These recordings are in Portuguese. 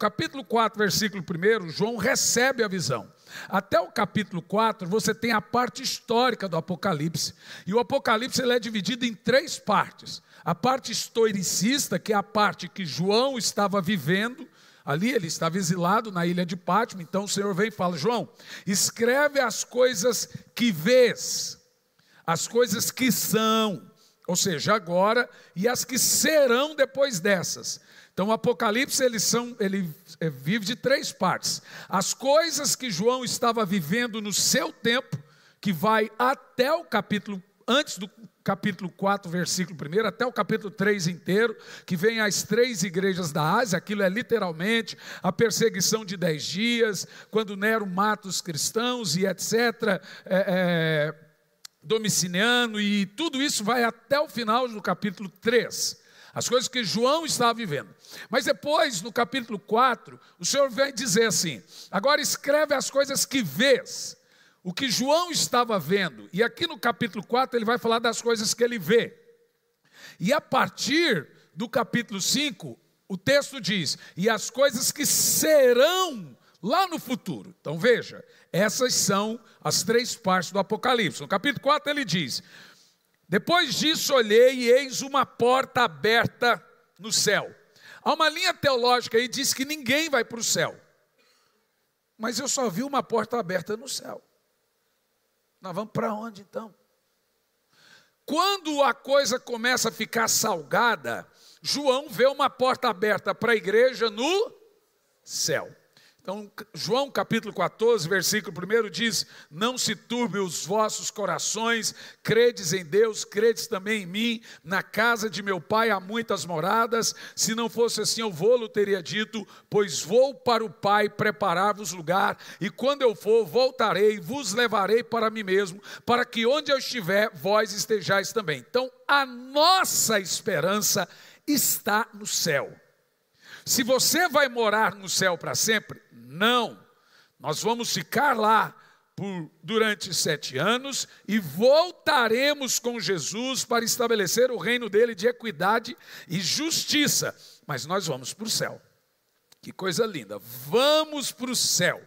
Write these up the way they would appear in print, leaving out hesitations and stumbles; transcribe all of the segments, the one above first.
capítulo 4, versículo 1, João recebe a visão. Até o capítulo 4, você tem a parte histórica do Apocalipse. E o Apocalipse ele é dividido em 3 partes. A parte historicista, que é a parte que João estava vivendo. Ali ele estava exilado na ilha de Pátimo. Então o Senhor vem e fala: João, escreve as coisas que vês, as coisas que são, ou seja, agora, e as que serão depois dessas. Então o Apocalipse ele vive de 3 partes. As coisas que João estava vivendo no seu tempo, que vai até o capítulo, antes do capítulo 4, versículo 1, até o capítulo 3 inteiro, que vem as 3 igrejas da Ásia. Aquilo é literalmente a perseguição de 10 dias, quando Nero mata os cristãos e etc., Domiciano, e tudo isso vai até o final do capítulo 3. As coisas que João estava vivendo. Mas depois, no capítulo 4, o Senhor vem dizer assim: agora escreve as coisas que vês, o que João estava vendo. E aqui no capítulo 4 ele vai falar das coisas que ele vê. E a partir do capítulo 5, o texto diz: e as coisas que serão lá no futuro. Então veja, essas são as 3 partes do Apocalipse. No capítulo 4 ele diz: depois disso olhei e eis uma porta aberta no céu. Há uma linha teológica aí que diz que ninguém vai para o céu. Mas eu só vi uma porta aberta no céu. Nós vamos para onde então? Quando a coisa começa a ficar salgada, João vê uma porta aberta para a igreja no céu. Então, João capítulo 14, versículo 1 diz: não se turbe os vossos corações, credes em Deus, credes também em mim. Na casa de meu pai há muitas moradas, se não fosse assim eu vou-lo teria dito, pois vou para o Pai preparar-vos lugar, e quando eu for, voltarei, vos levarei para mim mesmo, para que onde eu estiver, vós estejais também. Então, a nossa esperança está no céu. Se você vai morar no céu para sempre, não. Nós vamos ficar lá durante 7 anos e voltaremos com Jesus para estabelecer o reino dele de equidade e justiça. Mas nós vamos para o céu. Que coisa linda. Vamos para o céu.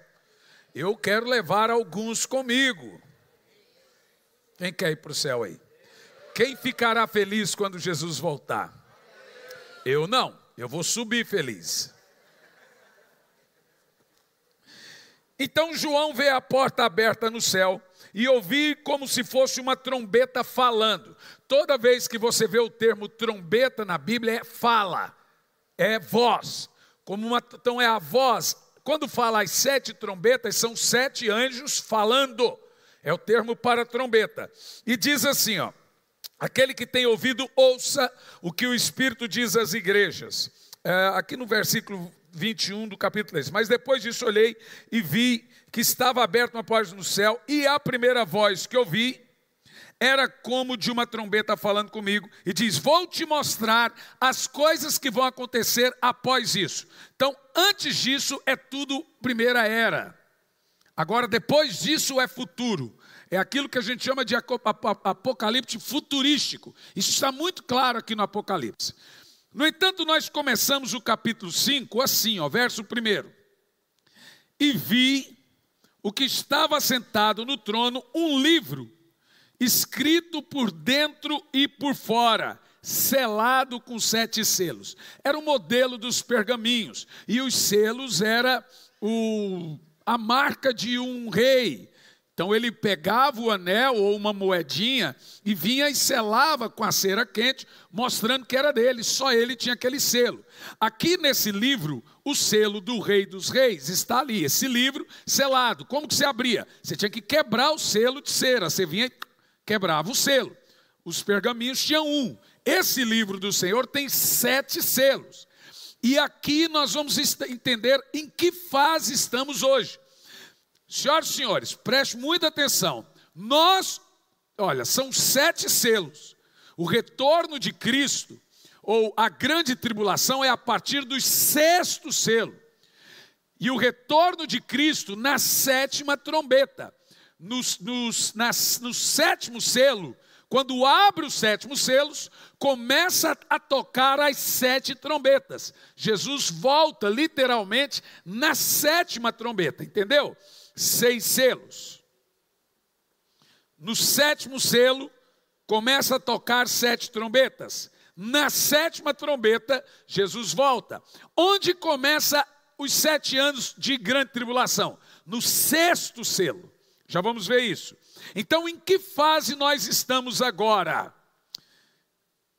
Eu quero levar alguns comigo. Quem quer ir para o céu aí? Quem ficará feliz quando Jesus voltar? Eu não. Eu vou subir feliz. Então João vê a porta aberta no céu e ouvi como se fosse uma trombeta falando. Toda vez que você vê o termo trombeta na Bíblia, é fala, é voz. Então é a voz. Quando fala as 7 trombetas, são 7 anjos falando. É o termo para trombeta. E diz assim, ó: aquele que tem ouvido, ouça o que o Espírito diz às igrejas. Aqui no versículo 21 do capítulo 3. Mas depois disso olhei e vi que estava aberta uma porta no céu, e a primeira voz que ouvi era como de uma trombeta falando comigo, e diz: vou te mostrar as coisas que vão acontecer após isso. Então, antes disso é tudo primeira era. Agora, depois disso é futuro. É aquilo que a gente chama de apocalipse futurístico. Isso está muito claro aqui no Apocalipse. No entanto, nós começamos o capítulo 5 assim, ó, verso 1. E vi o que estava sentado no trono, um livro, escrito por dentro e por fora, selado com 7 selos. Era o modelo dos pergaminhos. E os selos era a marca de um rei. Então ele pegava o anel ou uma moedinha e vinha e selava com a cera quente, mostrando que era dele, só ele tinha aquele selo. Aqui nesse livro, o selo do Rei dos Reis está ali, esse livro selado. Como que se abria? Você tinha que quebrar o selo de cera, você vinha e quebrava o selo. Os pergaminhos tinham 1. Esse livro do Senhor tem 7 selos. E aqui nós vamos entender em que fase estamos hoje. Senhoras e senhores, preste muita atenção. São 7 selos. O retorno de Cristo, ou a grande tribulação, é a partir do 6º selo. E o retorno de Cristo na 7ª trombeta. No 7º selo, Quando abre os 7 selos, começa a tocar as 7 trombetas. Jesus volta literalmente na 7ª trombeta, entendeu? 6 selos. No 7º selo, começa a tocar 7 trombetas. Na 7ª trombeta, Jesus volta. Onde começa os 7 anos de grande tribulação? No 6º selo. Já vamos ver isso. Então, em que fase nós estamos agora?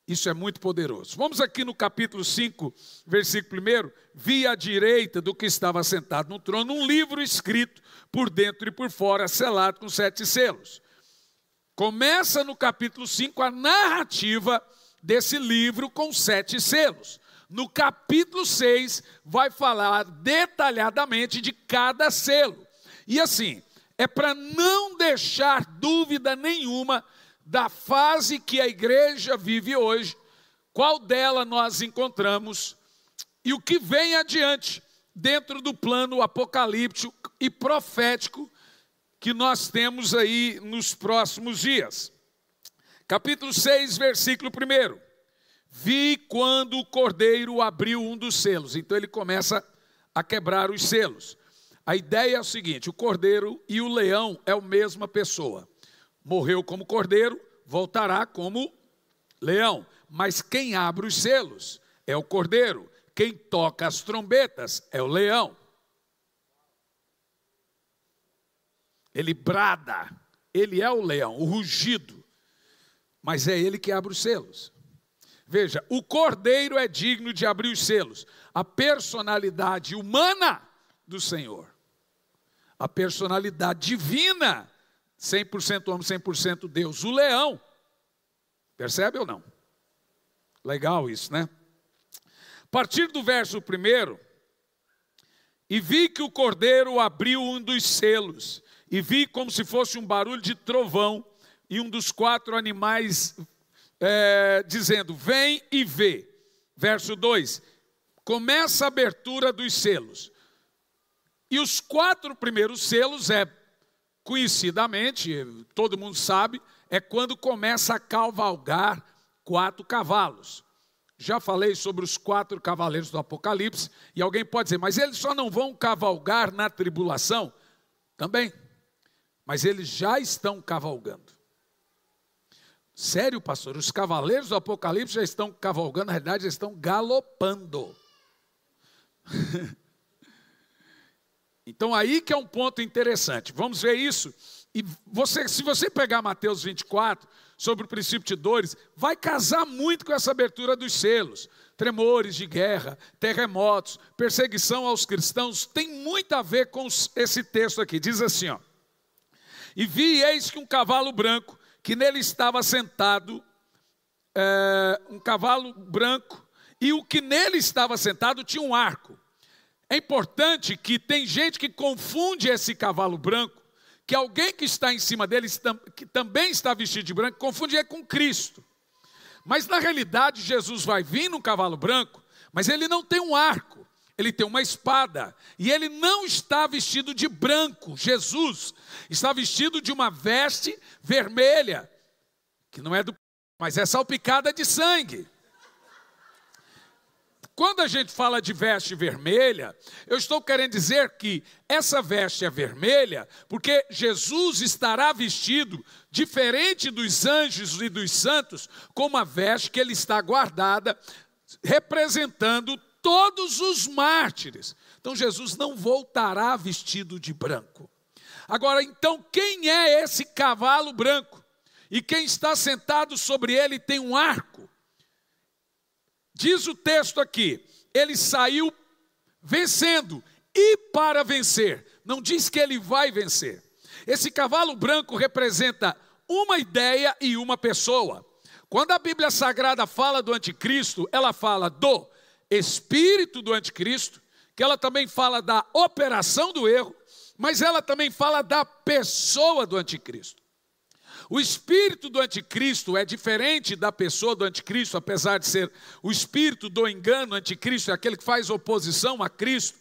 Isso é muito poderoso. Vamos aqui no capítulo 5, versículo 1. Vi à direita do que estava sentado no trono um livro escrito por dentro e por fora, selado com 7 selos. Começa no capítulo 5 a narrativa desse livro com 7 selos. No capítulo 6 vai falar detalhadamente de cada selo. E assim, é para não deixar dúvida nenhuma da fase que a igreja vive hoje, qual dela nós encontramos e o que vem adiante dentro do plano apocalíptico e profético que nós temos aí nos próximos dias. Capítulo 6, versículo 1. Vi quando o cordeiro abriu um dos selos. Então ele começa a quebrar os selos. A ideia é o seguinte: o cordeiro e o leão é a mesma pessoa. Morreu como cordeiro, voltará como leão. Mas quem abre os selos é o cordeiro. Quem toca as trombetas é o leão. Ele brada, ele é o leão, o rugido. Mas é ele que abre os selos. Veja, o cordeiro é digno de abrir os selos. A personalidade humana do Senhor. A personalidade divina, 100% homem, 100% Deus, o leão. Percebe ou não? Legal isso, né? A partir do verso 1, e vi que o cordeiro abriu um dos selos, e vi como se fosse um barulho de trovão, e um dos 4 animais dizendo, vem e vê. Verso 2, começa a abertura dos selos. E os 4 primeiros selos conhecidamente, todo mundo sabe, é quando começa a cavalgar 4 cavalos. Já falei sobre os 4 cavaleiros do Apocalipse, e alguém pode dizer, mas eles só não vão cavalgar na tribulação? Também, mas eles já estão cavalgando. Sério, pastor, os cavaleiros do Apocalipse já estão cavalgando, na realidade já estão galopando. Então aí que é um ponto interessante, vamos ver isso. E se você pegar Mateus 24, sobre o princípio de dores, vai casar muito com essa abertura dos selos. Tremores de guerra, terremotos, perseguição aos cristãos, tem muito a ver com esse texto aqui. Diz assim, ó. E vi, eis que um cavalo branco, que nele estava sentado, um cavalo branco, e o que nele estava sentado tinha um arco. É importante que tem gente que confunde esse cavalo branco, que alguém que está em cima dele, que também está vestido de branco, confunde ele com Cristo. Mas na realidade Jesus vai vir num cavalo branco, mas ele não tem um arco, ele tem uma espada. E ele não está vestido de branco, Jesus está vestido de uma veste vermelha, que não é mas é salpicada de sangue. Quando a gente fala de veste vermelha, eu estou querendo dizer que essa veste é vermelha, porque Jesus estará vestido, diferente dos anjos e dos santos, com uma veste que ele está guardada, representando todos os mártires. Então Jesus não voltará vestido de branco. Agora, então, quem é esse cavalo branco? E quem está sentado sobre ele tem um arco. Diz o texto aqui, ele saiu vencendo e para vencer. Não diz que ele vai vencer. Esse cavalo branco representa uma ideia e uma pessoa. Quando a Bíblia Sagrada fala do anticristo, ela fala do espírito do anticristo, que ela também fala da operação do erro, mas ela também fala da pessoa do anticristo. O espírito do anticristo é diferente da pessoa do anticristo, apesar de ser o espírito do engano. O anticristo é aquele que faz oposição a Cristo.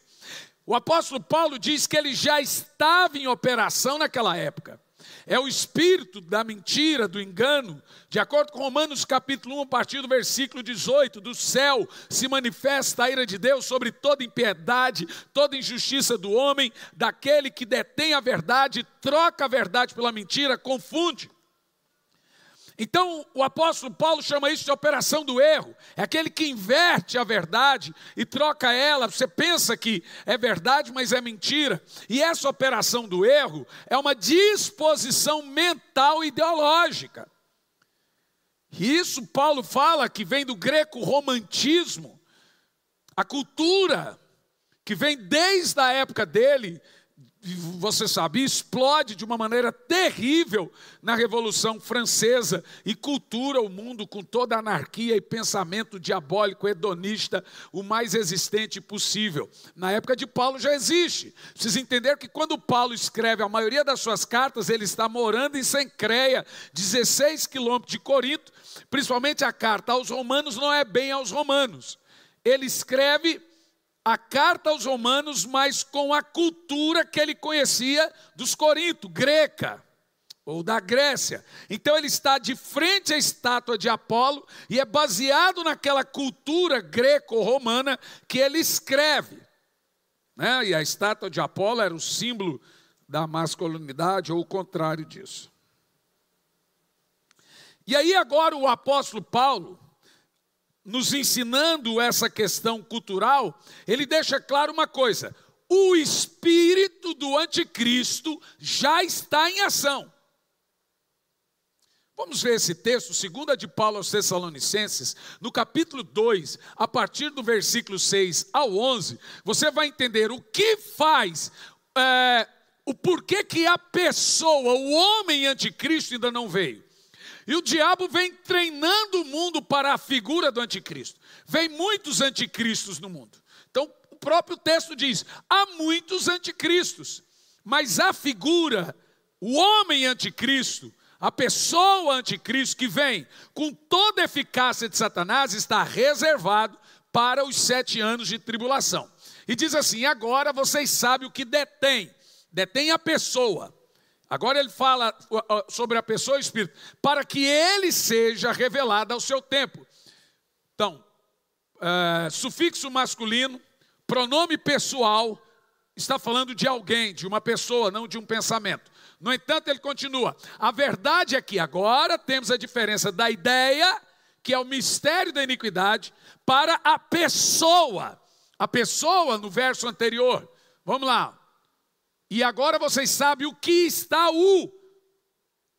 O apóstolo Paulo diz que ele já estava em operação naquela época. É o espírito da mentira, do engano. De acordo com Romanos capítulo 1, a partir do versículo 18, do céu se manifesta a ira de Deus sobre toda impiedade, toda injustiça do homem, daquele que detém a verdade, troca a verdade pela mentira, confunde. Então, o apóstolo Paulo chama isso de operação do erro. É aquele que inverte a verdade e troca ela. Você pensa que é verdade, mas é mentira. E essa operação do erro é uma disposição mental ideológica. E isso Paulo fala que vem do greco-romantismo. A cultura que vem desde a época dele, você sabe, explode de uma maneira terrível na Revolução Francesa e cultura o mundo com toda a anarquia e pensamento diabólico, hedonista, o mais existente possível. Na época de Paulo já existe. Precisa entender que quando Paulo escreve a maioria das suas cartas, ele está morando em Sencreia, 16 quilômetros de Corinto, principalmente a carta aos Romanos não é bem aos Romanos. Ele escreve a carta aos Romanos, mas com a cultura que ele conhecia dos Corintos, greca, ou da Grécia. Então ele está de frente à estátua de Apolo, e é baseado naquela cultura greco-romana que ele escreve. E a estátua de Apolo era o símbolo da masculinidade, ou o contrário disso. E aí agora o apóstolo Paulo, nos ensinando essa questão cultural, ele deixa claro uma coisa: o espírito do anticristo já está em ação. Vamos ver esse texto, 2 de Paulo aos Tessalonicenses, no capítulo 2, a partir do versículo 6 ao 11, você vai entender o que faz, o porquê que a pessoa, o homem anticristo ainda não veio. E o diabo vem treinando o mundo para a figura do anticristo. Vem muitos anticristos no mundo. Então, o próprio texto diz, há muitos anticristos. Mas a figura, o homem anticristo, a pessoa anticristo que vem com toda a eficácia de Satanás, está reservado para os 7 anos de tribulação. E diz assim, agora vocês sabem o que detém. Detém a pessoa. Agora ele fala sobre a pessoa e o espírito, para que ele seja revelado ao seu tempo. Então, sufixo masculino, pronome pessoal, está falando de alguém, de uma pessoa, não de um pensamento. No entanto, ele continua, a verdade é que agora temos a diferença da ideia, que é o mistério da iniquidade, para a pessoa. A pessoa no verso anterior, vamos lá. E agora vocês sabem o que está olha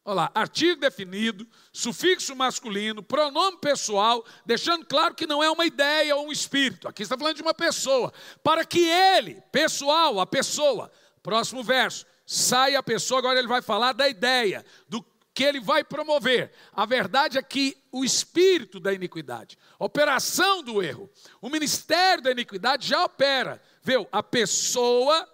lá, artigo definido, sufixo masculino, pronome pessoal, deixando claro que não é uma ideia ou um espírito. Aqui está falando de uma pessoa. Para que ele, pessoal, a pessoa, próximo verso, sai a pessoa, agora ele vai falar da ideia, do que ele vai promover. A verdade é que o espírito da iniquidade, operação do erro, o ministério da iniquidade já opera. Viu? A pessoa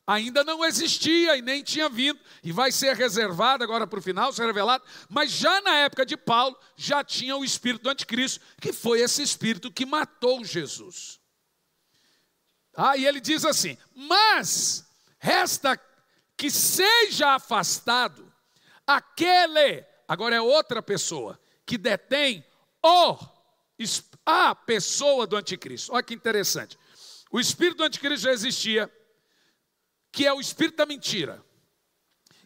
ainda não existia e nem tinha vindo, e vai ser reservado agora para o final, ser revelado, mas já na época de Paulo, já tinha o espírito do anticristo, que foi esse espírito que matou Jesus. E ele diz assim, mas resta que seja afastado aquele, agora é outra pessoa, que detém a pessoa do anticristo. Olha que interessante, o espírito do anticristo já existia, que é o espírito da mentira.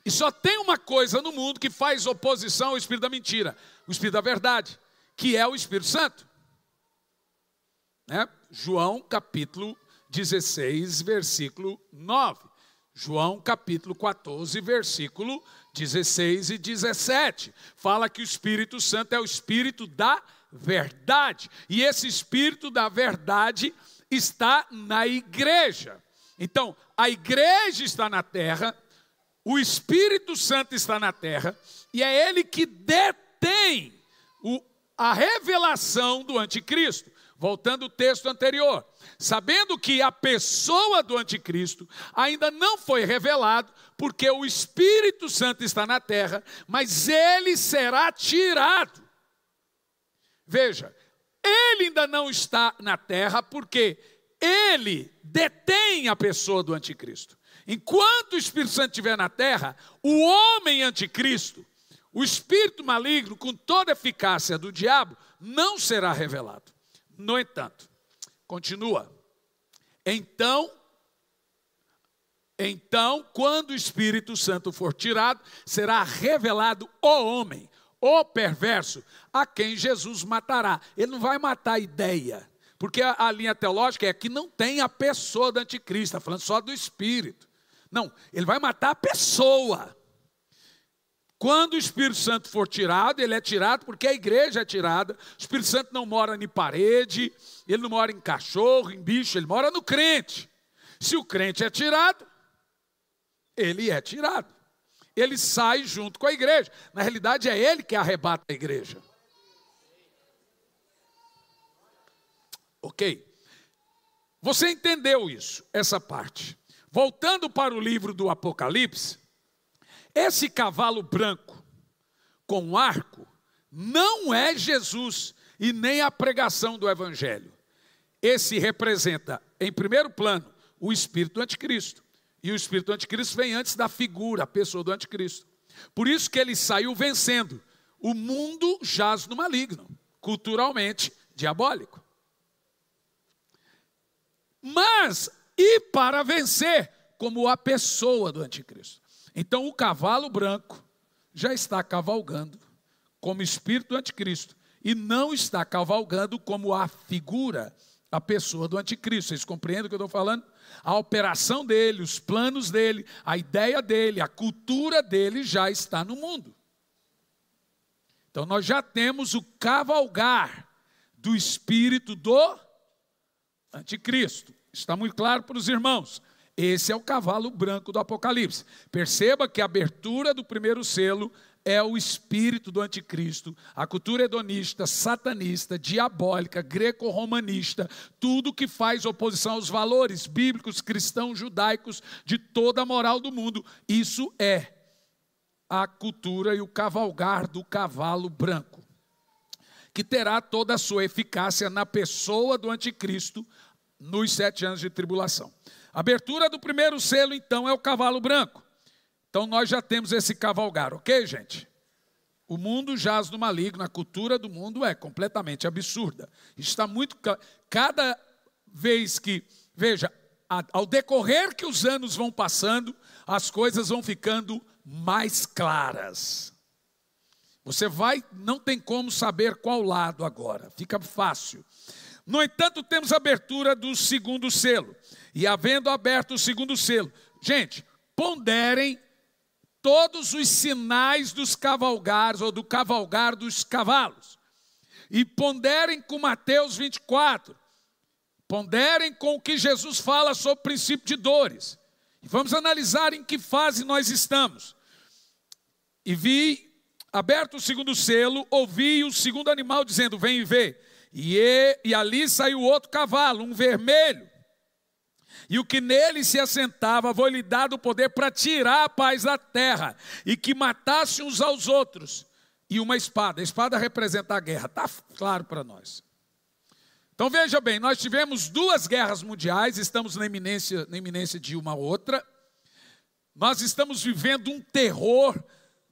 E só tem uma coisa no mundo que faz oposição ao espírito da mentira, o espírito da verdade, que é o Espírito Santo. João capítulo 16, versículo 9. João capítulo 14, versículo 16 e 17. Fala que o Espírito Santo é o espírito da verdade. E esse espírito da verdade está na igreja. Então, a igreja está na terra, o Espírito Santo está na terra, e é ele que detém a revelação do anticristo. Voltando ao texto anterior, sabendo que a pessoa do anticristo ainda não foi revelado, porque o Espírito Santo está na terra, mas ele será tirado. Veja, ele ainda não está na terra, porque ele detém a pessoa do anticristo. Enquanto o Espírito Santo estiver na terra, o homem anticristo, o espírito maligno, com toda a eficácia do diabo, não será revelado. No entanto, continua. Então, quando o Espírito Santo for tirado, será revelado o homem, o perverso, a quem Jesus matará. Ele não vai matar a ideia, porque a linha teológica é que não tem a pessoa do anticristo, está falando só do Espírito. Não, ele vai matar a pessoa. Quando o Espírito Santo for tirado, ele é tirado porque a igreja é tirada. O Espírito Santo não mora em parede, ele não mora em cachorro, em bicho, ele mora no crente. Se o crente é tirado, ele é tirado. Ele sai junto com a igreja. Na realidade, é ele que arrebata a igreja. Ok? Você entendeu isso, essa parte. Voltando para o livro do Apocalipse, esse cavalo branco com arco não é Jesus e nem a pregação do Evangelho. Esse representa, em primeiro plano, o espírito do anticristo. E o espírito do anticristo vem antes da figura, a pessoa do anticristo. Por isso que ele saiu vencendo. O mundo jaz no maligno, culturalmente diabólico. Mas, e para vencer, como a pessoa do anticristo. Então o cavalo branco já está cavalgando como espírito do anticristo. E não está cavalgando como a figura, a pessoa do anticristo. Vocês compreendem o que eu estou falando? A operação dele, os planos dele, a ideia dele, a cultura dele já está no mundo. Então nós já temos o cavalgar do espírito do anticristo. Está muito claro para os irmãos. Esse é o cavalo branco do Apocalipse. Perceba que a abertura do primeiro selo é o espírito do anticristo, a cultura hedonista, satanista, diabólica, greco-romanista, tudo que faz oposição aos valores bíblicos, cristãos, judaicos, de toda a moral do mundo. Isso é a cultura e o cavalgar do cavalo branco, que terá toda a sua eficácia na pessoa do anticristo nos 7 anos de tribulação. A abertura do primeiro selo, então, é o cavalo branco. Então, nós já temos esse cavalgar, ok, gente? O mundo jaz no maligno, a cultura do mundo é completamente absurda. Está muito... Cada vez que... Veja, ao decorrer que os anos vão passando, as coisas vão ficando mais claras. Você não tem como saber qual lado agora, fica fácil. No entanto, temos a abertura do segundo selo. E havendo aberto o segundo selo, gente, ponderem todos os sinais dos cavalgares, ou do cavalgar dos cavalos. E ponderem com Mateus 24. Ponderem com o que Jesus fala sobre o princípio de dores. E vamos analisar em que fase nós estamos. E vi, aberto o segundo selo, ouvi o segundo animal dizendo, vem e vê. E ali saiu outro cavalo, um vermelho. E o que nele se assentava, foi-lhe dado o poder para tirar a paz da terra, e que matasse uns aos outros. E uma espada. A espada representa a guerra, está claro para nós. Então veja bem, nós tivemos 2 guerras mundiais, estamos na iminência de uma outra. Nós estamos vivendo um terror.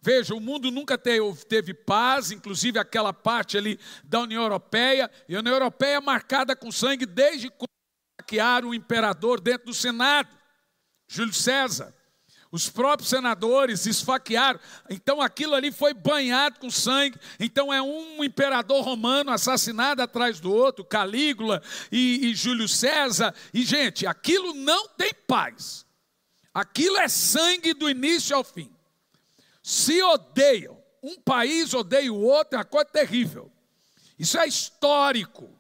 Veja, o mundo nunca teve paz, inclusive aquela parte ali da União Europeia. E a União Europeia é marcada com sangue desde quando saquearam o imperador dentro do Senado, Júlio César. Os próprios senadores esfaquearam. Então aquilo ali foi banhado com sangue. Então é um imperador romano assassinado atrás do outro, Calígula e Júlio César. E gente, aquilo não tem paz. Aquilo é sangue do início ao fim. Se odeiam, um país odeia o outro, é uma coisa terrível. Isso é histórico.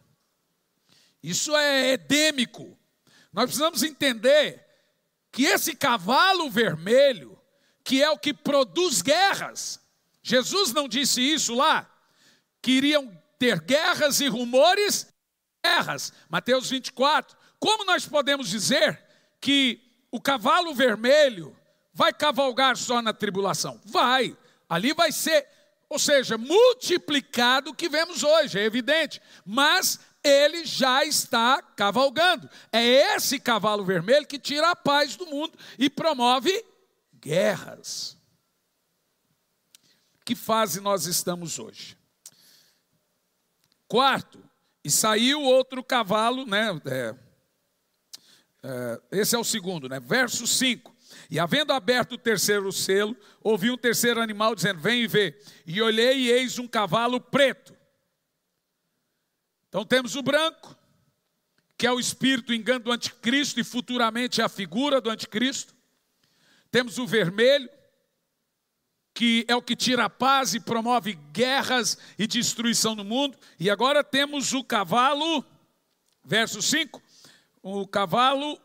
Isso é edêmico. Nós precisamos entender que esse cavalo vermelho, que é o que produz guerras, Jesus não disse isso lá, que iriam ter guerras e rumores, guerras, Mateus 24. Como nós podemos dizer que o cavalo vermelho vai cavalgar só na tribulação? Vai, ali vai ser, ou seja, multiplicado o que vemos hoje, é evidente, mas ele já está cavalgando. É esse cavalo vermelho que tira a paz do mundo e promove guerras. Que fase nós estamos hoje? Quarto, e saiu outro cavalo, né? Esse é o segundo, né? Verso 5. E havendo aberto o terceiro selo, ouvi um terceiro animal dizendo: vem e vê. E olhei e eis um cavalo preto. Então temos o branco, que é o espírito engano do anticristo e futuramente a figura do anticristo. Temos o vermelho, que é o que tira a paz e promove guerras e destruição no mundo. E agora temos o cavalo, verso 5, o cavalo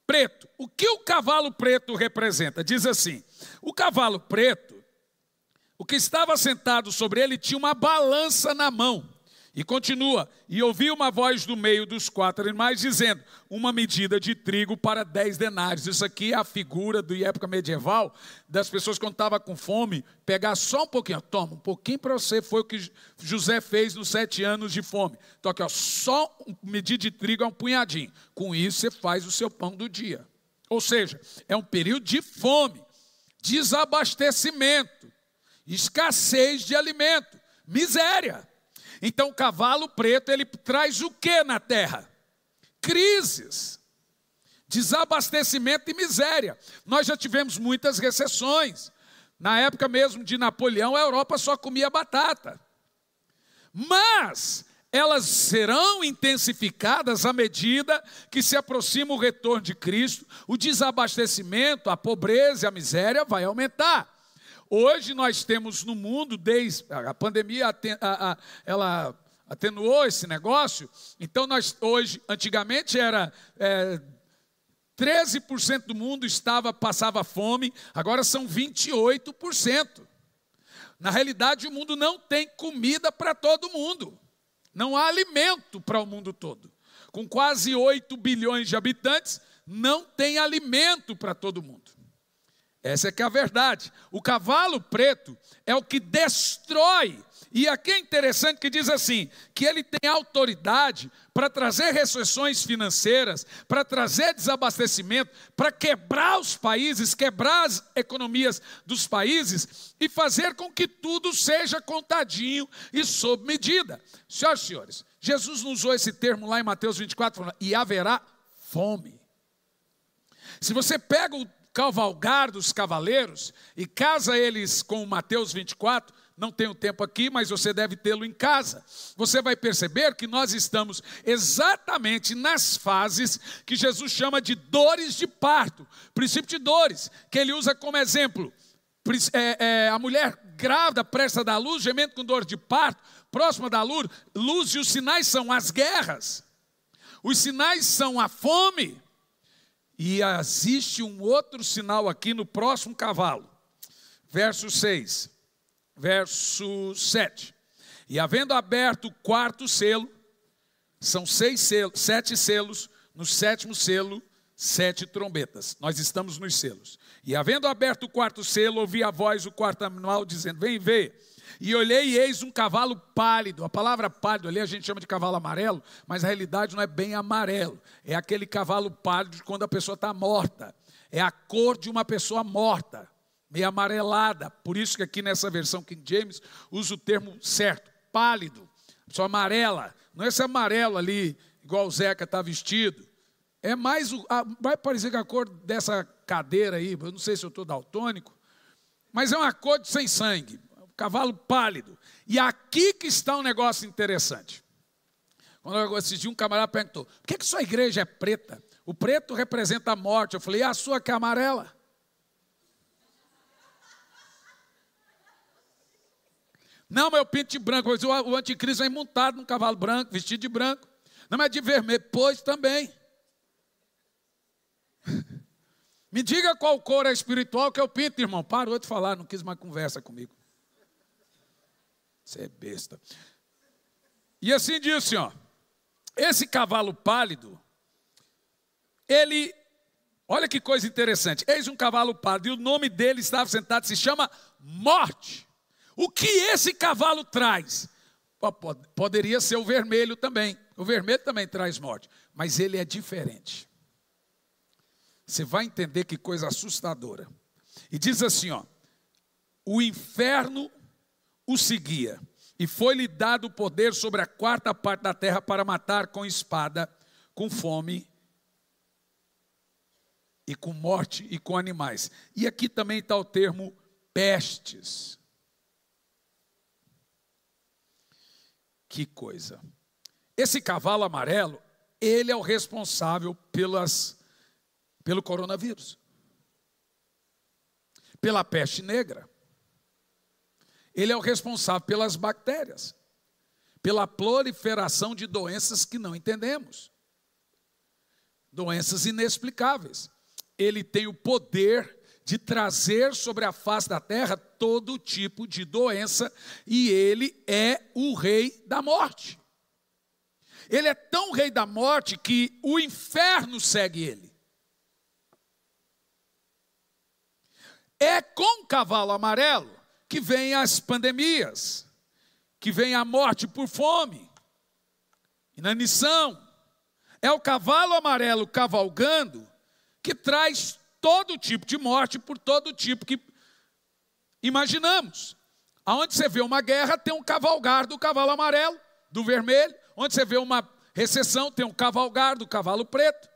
preto. O que o cavalo preto representa? Diz assim: o cavalo preto, o que estava sentado sobre ele tinha uma balança na mão. E continua: e ouvi uma voz do meio dos quatro animais dizendo: uma medida de trigo para 10 denários. Isso aqui é a figura da época medieval, das pessoas quando estavam com fome, pegar só um pouquinho, toma um pouquinho para você. Foi o que José fez nos 7 anos de fome. Então aqui, ó, só uma medida de trigo é um punhadinho. Com isso você faz o seu pão do dia. Ou seja, é um período de fome, desabastecimento, escassez de alimento, miséria. Então o cavalo preto, ele traz o que na terra? Crises, desabastecimento e miséria. Nós já tivemos muitas recessões. Na época mesmo de Napoleão, a Europa só comia batata. Mas elas serão intensificadas à medida que se aproxima o retorno de Cristo. O desabastecimento, a pobreza e a miséria vai aumentar. Hoje nós temos no mundo, desde a pandemia, ela atenuou esse negócio. Então nós hoje, antigamente era 13% do mundo passava fome, agora são 28%. Na realidade o mundo não tem comida para todo mundo. Não há alimento para o mundo todo. Com quase 8 bilhões de habitantes, não tem alimento para todo mundo. Essa é que é a verdade. O cavalo preto é o que destrói. E aqui é interessante que diz assim, que ele tem autoridade para trazer recessões financeiras, para trazer desabastecimento, para quebrar os países, quebrar as economias dos países e fazer com que tudo seja contadinho e sob medida. Senhoras e senhores, Jesus usou esse termo lá em Mateus 24, falando: e haverá fome. Se você pega o cavalgar dos cavaleiros e casa eles com Mateus 24, não tenho tempo aqui, mas você deve tê-lo em casa. Você vai perceber que nós estamos exatamente nas fases que Jesus chama de dores de parto, princípio de dores, que ele usa como exemplo. A mulher grávida presta a dar luz, gemendo com dor de parto, próxima da luz, e os sinais são as guerras, os sinais são a fome. E existe um outro sinal aqui no próximo cavalo, verso 6, verso 7. E havendo aberto o quarto selo, são 7 selos, no 7º selo, 7 trombetas. Nós estamos nos selos. E havendo aberto o quarto selo, ouvi a voz do quarto animal dizendo: vem ver. E olhei e eis um cavalo pálido. A palavra pálido ali a gente chama de cavalo amarelo, mas na realidade não é bem amarelo. É aquele cavalo pálido de quando a pessoa está morta. É a cor de uma pessoa morta, meio amarelada. Por isso que aqui nessa versão King James usa o termo certo, pálido. Pessoa amarela. Não é esse amarelo ali, igual o Zeca está vestido. É mais, vai parecer com a cor dessa cadeira aí. Eu não sei se eu estou daltônico, mas é uma cor sem sangue. Cavalo pálido. E aqui que está um negócio interessante. Quando eu assisti, um camarada perguntou: por que sua igreja é preta? O preto representa a morte. Eu falei: e a sua que é amarela? Não, mas eu pinto de branco. O anticristo vem montado num cavalo branco, vestido de branco. Não, mas de vermelho. Pois também. Me diga qual cor é espiritual que eu pinto, irmão. Parou de falar, não quis mais conversa comigo. Você é besta. E assim disse, ó, esse cavalo pálido, ele, olha que coisa interessante, eis um cavalo pálido, e o nome dele estava sentado, se chama Morte. O que esse cavalo traz? Poderia ser o vermelho também. O vermelho também traz morte, mas ele é diferente. Você vai entender que coisa assustadora. E diz assim, ó: o inferno o seguia, e foi-lhe dado o poder sobre a quarta parte da terra para matar com espada, com fome, e com morte e com animais. E aqui também está o termo pestes. Que coisa. Esse cavalo amarelo, ele é o responsável pelo coronavírus, pela peste negra. Ele é o responsável pelas bactérias, pela proliferação de doenças que não entendemos, doenças inexplicáveis. Ele tem o poder de trazer sobre a face da terra todo tipo de doença, e ele é o rei da morte. Ele é tão rei da morte que o inferno segue ele. É com o cavalo amarelo que vem as pandemias, que vem a morte por fome, inanição. É o cavalo amarelo cavalgando que traz todo tipo de morte por todo tipo que imaginamos. Aonde você vê uma guerra, tem um cavalgar do cavalo amarelo, do vermelho. Onde você vê uma recessão, tem um cavalgar do cavalo preto.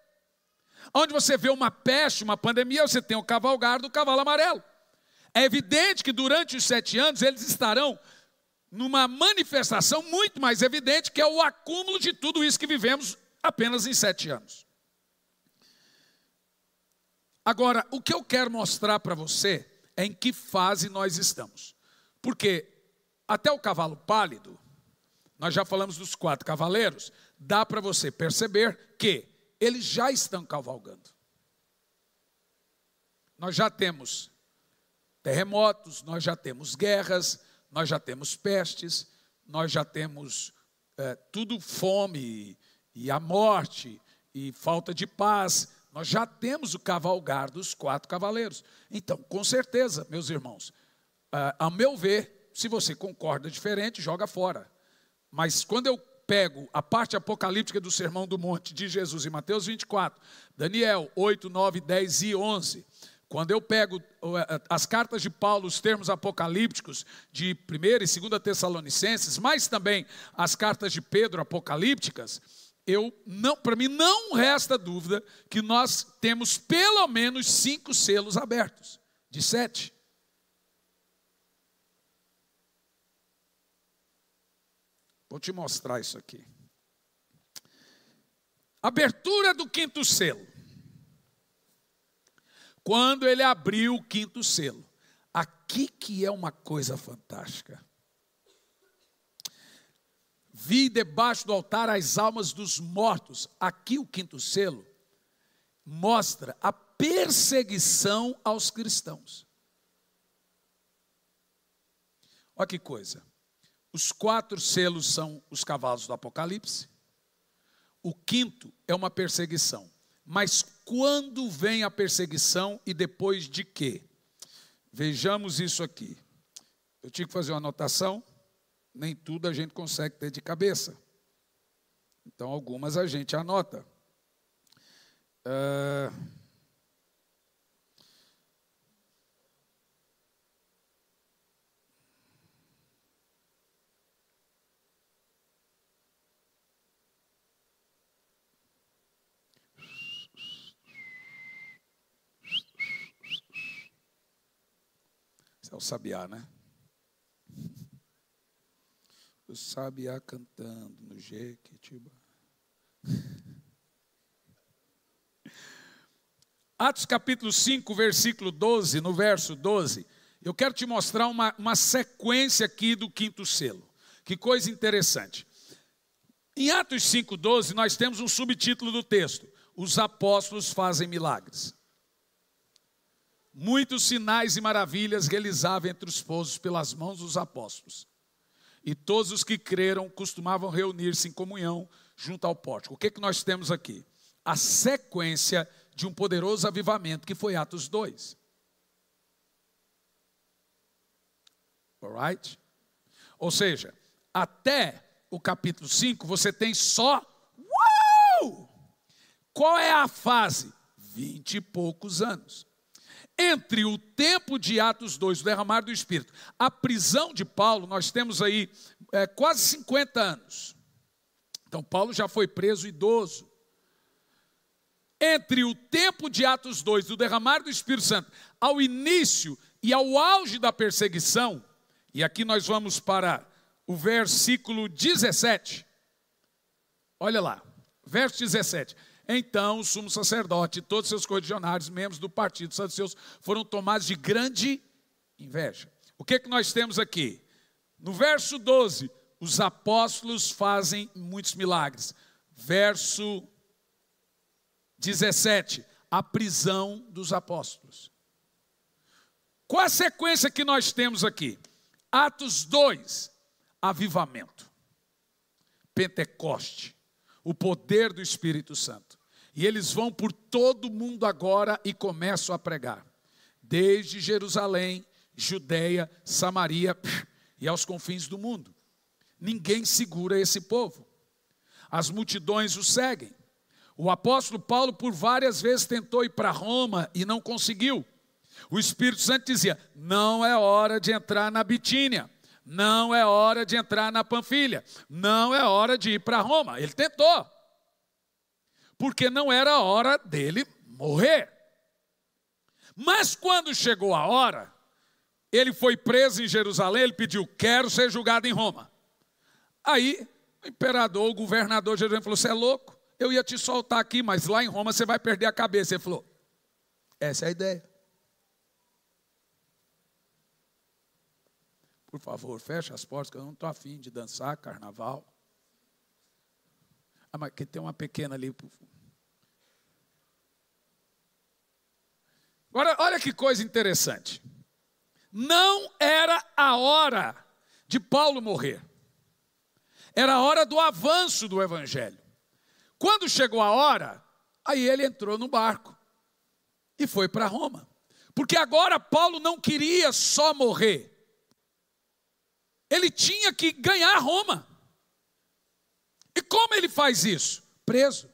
Onde você vê uma peste, uma pandemia, você tem o cavalgar do cavalo amarelo. É evidente que durante os 7 anos eles estarão numa manifestação muito mais evidente, que é o acúmulo de tudo isso que vivemos apenas em 7 anos. Agora, o que eu quero mostrar para você é em que fase nós estamos. Porque até o cavalo pálido, nós já falamos dos 4 cavaleiros, dá para você perceber que eles já estão cavalgando. Nós já temos terremotos, nós já temos guerras, nós já temos pestes, nós já temos tudo fome e a morte e falta de paz. Nós já temos o cavalgar dos 4 cavaleiros. Então, com certeza, meus irmãos, ao meu ver, se você concorda diferente, joga fora. Mas quando eu pego a parte apocalíptica do Sermão do Monte de Jesus em Mateus 24, Daniel 8, 9, 10 e 11, quando eu pego as cartas de Paulo, os termos apocalípticos de 1ª e 2ª Tessalonicenses, mas também as cartas de Pedro apocalípticas, para mim não resta dúvida que nós temos pelo menos 5 selos abertos, de 7. Vou te mostrar isso aqui. Abertura do 5º selo. Quando ele abriu o 5º selo. Aqui que é uma coisa fantástica. Vi debaixo do altar as almas dos mortos. Aqui o 5º selo mostra a perseguição aos cristãos. Olha que coisa. Os 4 selos são os cavalos do Apocalipse. O 5º é uma perseguição. Mas quando vem a perseguição e depois de quê? Vejamos isso aqui. Eu tinha que fazer uma anotação. Nem tudo a gente consegue ter de cabeça. Então, algumas a gente anota. Esse é o sabiá, né? O sabiá cantando no Jequitibá. Atos capítulo 5, versículo 12, no verso 12, eu quero te mostrar uma sequência aqui do 5º selo. Que coisa interessante. Em Atos 5, 12, nós temos um subtítulo do texto: os apóstolos fazem milagres. Muitos sinais e maravilhas realizavam entre os povos pelas mãos dos apóstolos. E todos os que creram costumavam reunir-se em comunhão junto ao pórtico. O que nós temos aqui? A sequência de um poderoso avivamento que foi Atos 2. Alright? Ou seja, até o capítulo 5, você tem só... Qual é a fase? 20 e poucos anos. Entre o tempo de Atos 2, o derramar do Espírito, a prisão de Paulo, nós temos aí quase 50 anos. Então Paulo já foi preso idoso. Entre o tempo de Atos 2, do derramar do Espírito Santo, ao início e ao auge da perseguição, e aqui nós vamos para o versículo 17. Olha lá, verso 17. Então o sumo sacerdote e todos seus correligionários, membros do partido saduceus, foram tomados de grande inveja. O que nós temos aqui? No verso 12, os apóstolos fazem muitos milagres. Verso 17, a prisão dos apóstolos. Qual a sequência que nós temos aqui? Atos 2, avivamento. Pentecoste, o poder do Espírito Santo. E eles vão por todo mundo agora e começam a pregar. Desde Jerusalém, Judeia, Samaria e aos confins do mundo. Ninguém segura esse povo. As multidões o seguem. O apóstolo Paulo por várias vezes tentou ir para Roma e não conseguiu. O Espírito Santo dizia, não é hora de entrar na Bitínia. Não é hora de entrar na Panfilha. Não é hora de ir para Roma. Ele tentou. Porque não era a hora dele morrer. Mas quando chegou a hora, ele foi preso em Jerusalém, ele pediu, quero ser julgado em Roma. Aí o imperador, o governador de Jerusalém falou, você é louco? Eu ia te soltar aqui, mas lá em Roma você vai perder a cabeça. Ele falou, essa é a ideia. Por favor, fecha as portas, que eu não estou afim de dançar carnaval. Ah, mas que tem uma pequena ali. Agora, olha que coisa interessante. Não era a hora de Paulo morrer. Era a hora do avanço do evangelho. Quando chegou a hora, aí ele entrou no barco e foi para Roma. Porque agora Paulo não queria só morrer. Ele tinha que ganhar Roma. E como ele faz isso? Preso.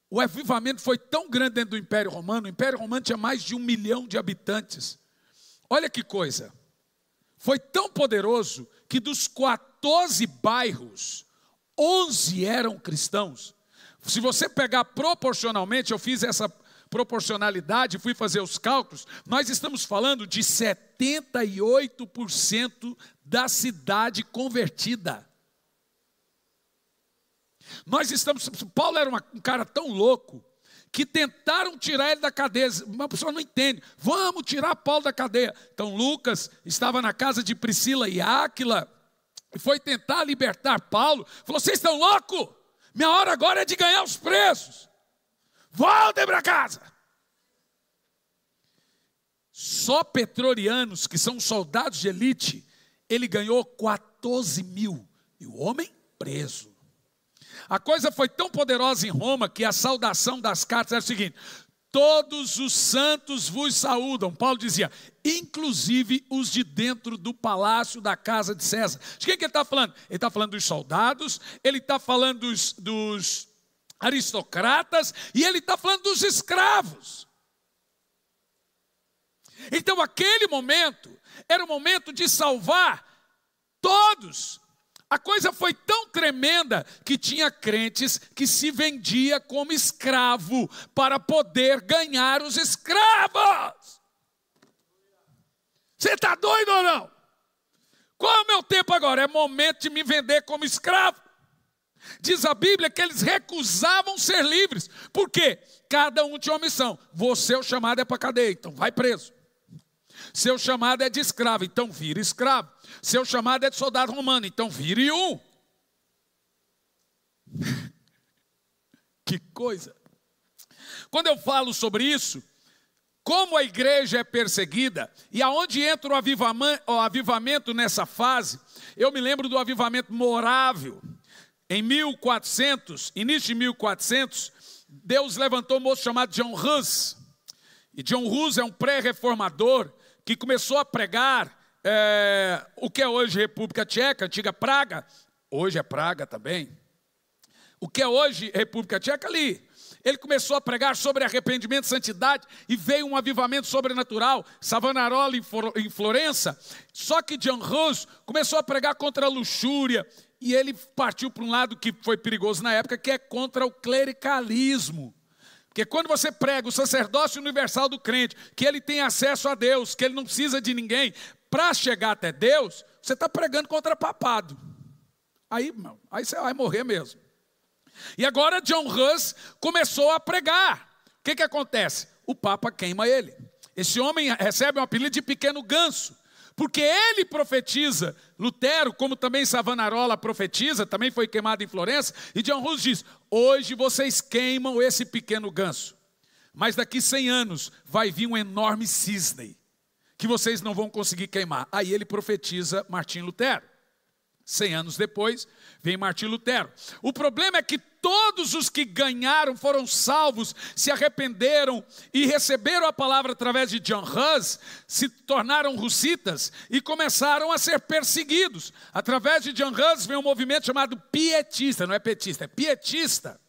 O avivamento foi tão grande dentro do Império Romano. O Império Romano tinha mais de 1 milhão de habitantes. Olha que coisa. Foi tão poderoso que dos 14 bairros, 11 eram cristãos. Se você pegar proporcionalmente, eu fiz essa proporcionalidade, fui fazer os cálculos, nós estamos falando de 78% da cidade convertida. Paulo era um cara tão louco, que tentaram tirar ele da cadeia. Uma pessoa não entende, vamos tirar Paulo da cadeia. Então Lucas estava na casa de Priscila e Áquila, e foi tentar libertar Paulo, falou, vocês estão loucos? Minha hora agora é de ganhar os presos. Voltem para casa. Só pretorianos, que são soldados de elite, ele ganhou 14 mil. E o homem preso. A coisa foi tão poderosa em Roma que a saudação das cartas era o seguinte: todos os santos vos saúdam. Paulo dizia, inclusive os de dentro do palácio da casa de César. De quem que ele está falando? Ele está falando dos soldados, ele está falando dos aristocratas e ele está falando dos escravos. Então aquele momento era o momento de salvar todos. A coisa foi tão tremenda que tinha crentes que se vendia como escravo para poder ganhar os escravos. Você está doido ou não? Qual é o meu tempo agora? É momento de me vender como escravo. Diz a Bíblia que eles recusavam ser livres. Por quê? Cada um tinha uma missão. Você, o chamado é para cadeia, então vai preso. Seu chamado é de escravo, então vire escravo. Seu chamado é de soldado romano, então vire um. Que coisa. Quando eu falo sobre isso, como a igreja é perseguida, e aonde entra o avivamento nessa fase, eu me lembro do avivamento morável. Em 1400, início de 1400, Deus levantou um moço chamado John Hus. E John Hus é um pré-reformador que começou a pregar o que é hoje República Tcheca, antiga Praga, hoje é Praga também. O que é hoje República Tcheca ali. Ele começou a pregar sobre arrependimento e santidade e veio um avivamento sobrenatural. Savonarola em Florença. Só que John Hus começou a pregar contra a luxúria e ele partiu para um lado que foi perigoso na época, que é contra o clericalismo. Porque quando você prega o sacerdócio universal do crente, que ele tem acesso a Deus, que ele não precisa de ninguém para chegar até Deus, você está pregando contra papado. Aí você vai morrer mesmo. E agora John Hus começou a pregar. O que acontece? O Papa queima ele. Esse homem recebe um apelido de pequeno ganso, porque ele profetiza. Lutero, como também Savonarola profetiza, também foi queimado em Florença. E John Hus diz, hoje vocês queimam esse pequeno ganso, mas daqui 100 anos vai vir um enorme cisne, que vocês não vão conseguir queimar. Aí ele profetiza Martim Lutero. 100 anos depois, vem Martim Lutero. O problema é que todos os que ganharam, foram salvos, se arrependeram e receberam a palavra através de John Hus, se tornaram russitas e começaram a ser perseguidos. Através de John Hus vem um movimento chamado pietista, não é petista, é pietista.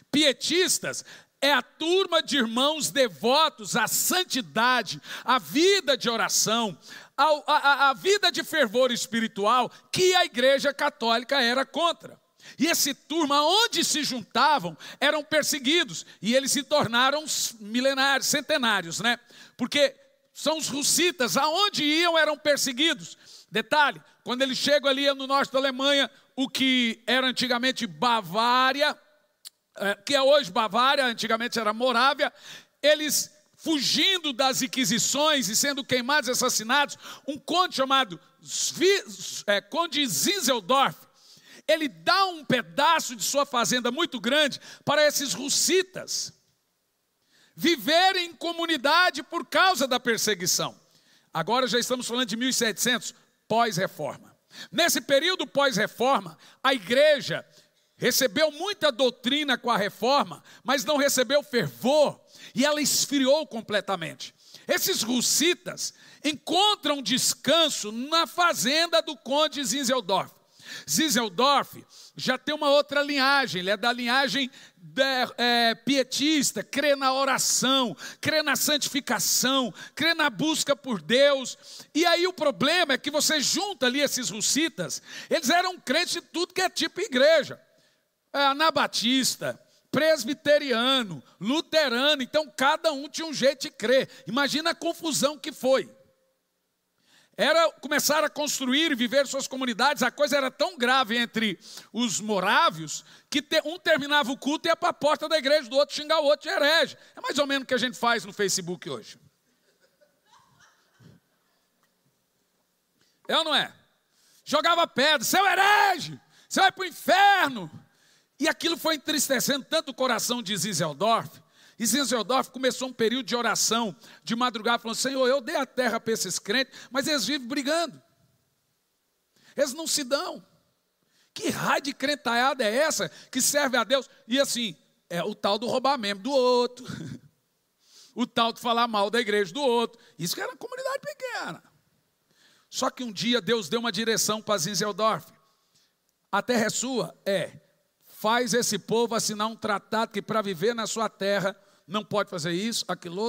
Pietistas é a turma de irmãos devotos à santidade, à vida de oração, a vida de fervor espiritual que a Igreja Católica era contra. E essa turma, onde se juntavam, eram perseguidos. E eles se tornaram milenários, centenários, né? Porque são os russitas, aonde iam eram perseguidos. Detalhe, quando eles chegam ali no norte da Alemanha, o que era antigamente Bavária, que é hoje Bavária, antigamente era Morávia, eles fugindo das inquisições e sendo queimados e assassinados, um conde chamado Conde Zinzeldorf, ele dá um pedaço de sua fazenda muito grande para esses russitas viverem em comunidade por causa da perseguição. Agora já estamos falando de 1700, pós-reforma. Nesse período pós-reforma, a igreja recebeu muita doutrina com a reforma, mas não recebeu fervor, e ela esfriou completamente. Esses russitas encontram descanso na fazenda do conde Zinzeldorf. Zinzeldorf já tem uma outra linhagem, ele é da linhagem pietista, crê na oração, crê na santificação, crê na busca por Deus. E aí o problema é que você junta ali esses russitas, eles eram crentes de tudo que é tipo igreja. Anabatista, presbiteriano, luterano, então cada um tinha um jeito de crer. Imagina a confusão que foi. Começaram a construir e viver suas comunidades, a coisa era tão grave entre os morávios, que um terminava o culto e ia para a porta da igreja do outro xingar o outro de herege. É mais ou menos o que a gente faz no Facebook hoje. É ou não é? Jogava pedra, seu herege, você vai para o inferno. E aquilo foi entristecendo tanto o coração de Zinzeldorf. E Zinzeldorf começou um período de oração, de madrugada, falando, Senhor, eu dei a terra para esses crentes, mas eles vivem brigando. Eles não se dão. Que raio de crentaiada é essa que serve a Deus? E assim, é o tal do roubar membro do outro. O tal de falar mal da igreja do outro. Isso que era uma comunidade pequena. Só que um dia Deus deu uma direção para Zinzeldorf. A terra é sua? Faz esse povo assinar um tratado que para viver na sua terra não pode fazer isso, aquilo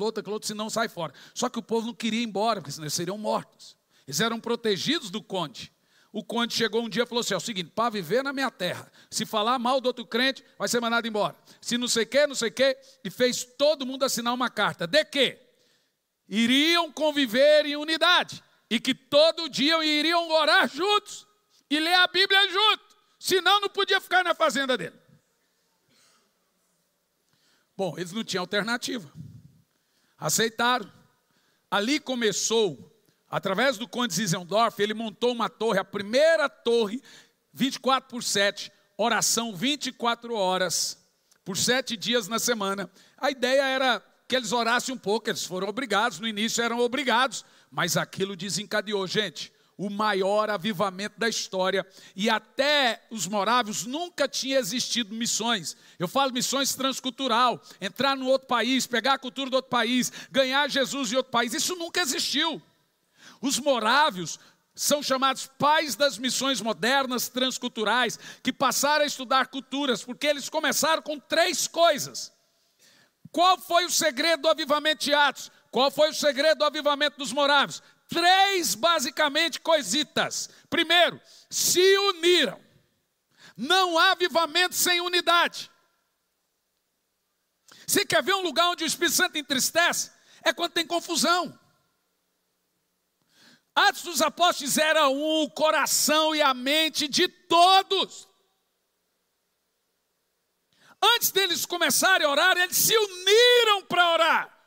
outro, senão sai fora. Só que o povo não queria ir embora, porque senão eles seriam mortos. Eles eram protegidos do conde. O conde chegou um dia e falou assim, é o seguinte, para viver na minha terra, se falar mal do outro crente, vai ser mandado embora. Se não sei o que, e fez todo mundo assinar uma carta. De que? Iriam conviver em unidade, e que todo dia iriam orar juntos, e ler a Bíblia juntos. Senão não podia ficar na fazenda dele. Bom, eles não tinham alternativa. Aceitaram. Ali começou, através do conde Zinzeldorf, ele montou uma torre, a primeira torre, 24/7, oração 24 horas, por 7 dias na semana. A ideia era que eles orassem um pouco, eles foram obrigados, no início eram obrigados, mas aquilo desencadeou, gente, o maior avivamento da história, e até os morávios nunca tinha existido missões. Eu falo missões transcultural, entrar no outro país, pegar a cultura do outro país, ganhar Jesus em outro país, isso nunca existiu. Os morávios são chamados pais das missões modernas transculturais, que passaram a estudar culturas, porque eles começaram com 3 coisas. Qual foi o segredo do avivamento de Atos? Qual foi o segredo do avivamento dos morávios? 3, basicamente, coisitas. Primeiro, se uniram. Não há avivamento sem unidade. Você quer ver um lugar onde o Espírito Santo entristece? É quando tem confusão. Atos dos Apóstolos era o coração e a mente de todos. Antes deles começarem a orar, eles se uniram para orar.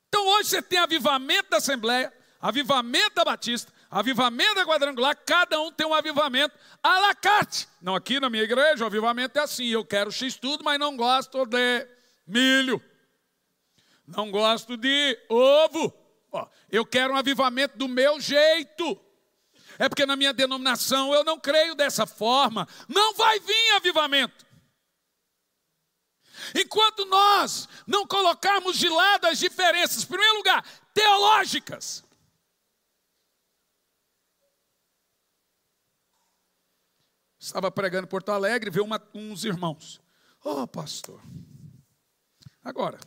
Então hoje você tem avivamento da Assembleia, avivamento da Batista, avivamento da Quadrangular, cada um tem um avivamento à la carte. Não, aqui na minha igreja o avivamento é assim, eu quero X tudo, mas não gosto de milho. Não gosto de ovo. Eu quero um avivamento do meu jeito. É porque na minha denominação eu não creio dessa forma. Não vai vir avivamento. Enquanto nós não colocarmos de lado as diferenças, em primeiro lugar, teológicas. Estava pregando em Porto Alegre, veio uns irmãos. Pastor, agora,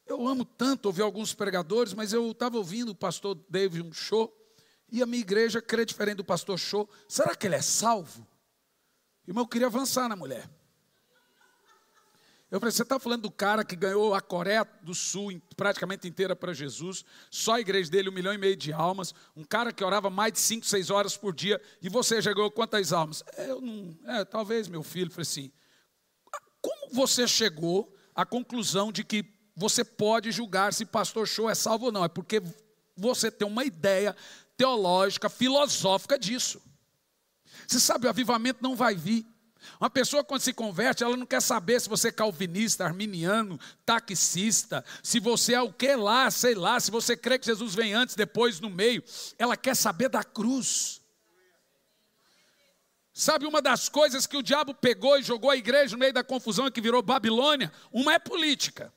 eu amo tanto ouvir alguns pregadores, mas eu estava ouvindo o pastor David Show, e a minha igreja crê diferente do pastor Show. Será que ele é salvo? Irmão, eu queria avançar na mulher. Eu falei, você está falando do cara que ganhou a Coreia do Sul praticamente inteira para Jesus, só a igreja dele 1,5 milhão de almas, um cara que orava mais de 5, 6 horas por dia, e você já ganhou quantas almas? Talvez, meu filho. Eu falei assim, como você chegou à conclusão de que você pode julgar se pastor Show é salvo ou não? É porque você tem uma ideia teológica, filosófica disso. Você sabe, o avivamento não vai vir. Uma pessoa quando se converte, ela não quer saber se você é calvinista, arminiano, taxista, se você é o que lá, sei lá, se você crê que Jesus vem antes, depois, no meio. Ela quer saber da cruz. Sabe, uma das coisas que o diabo pegou e jogou a igreja no meio da confusão e que virou Babilônia, uma é política.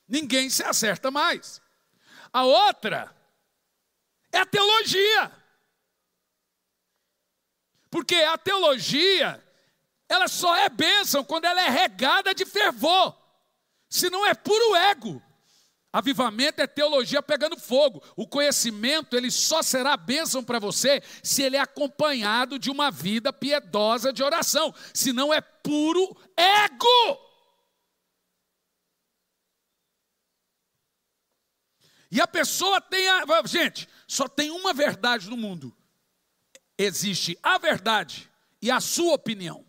Ninguém se acerta mais. A outra é a teologia. Porque a teologia, ela só é bênção quando ela é regada de fervor. Senão é puro ego. Avivamento é teologia pegando fogo. O conhecimento, ele só será bênção para você se ele é acompanhado de uma vida piedosa de oração. Senão é puro ego. E a pessoa tem gente, só tem uma verdade no mundo. Existe a verdade e a sua opinião.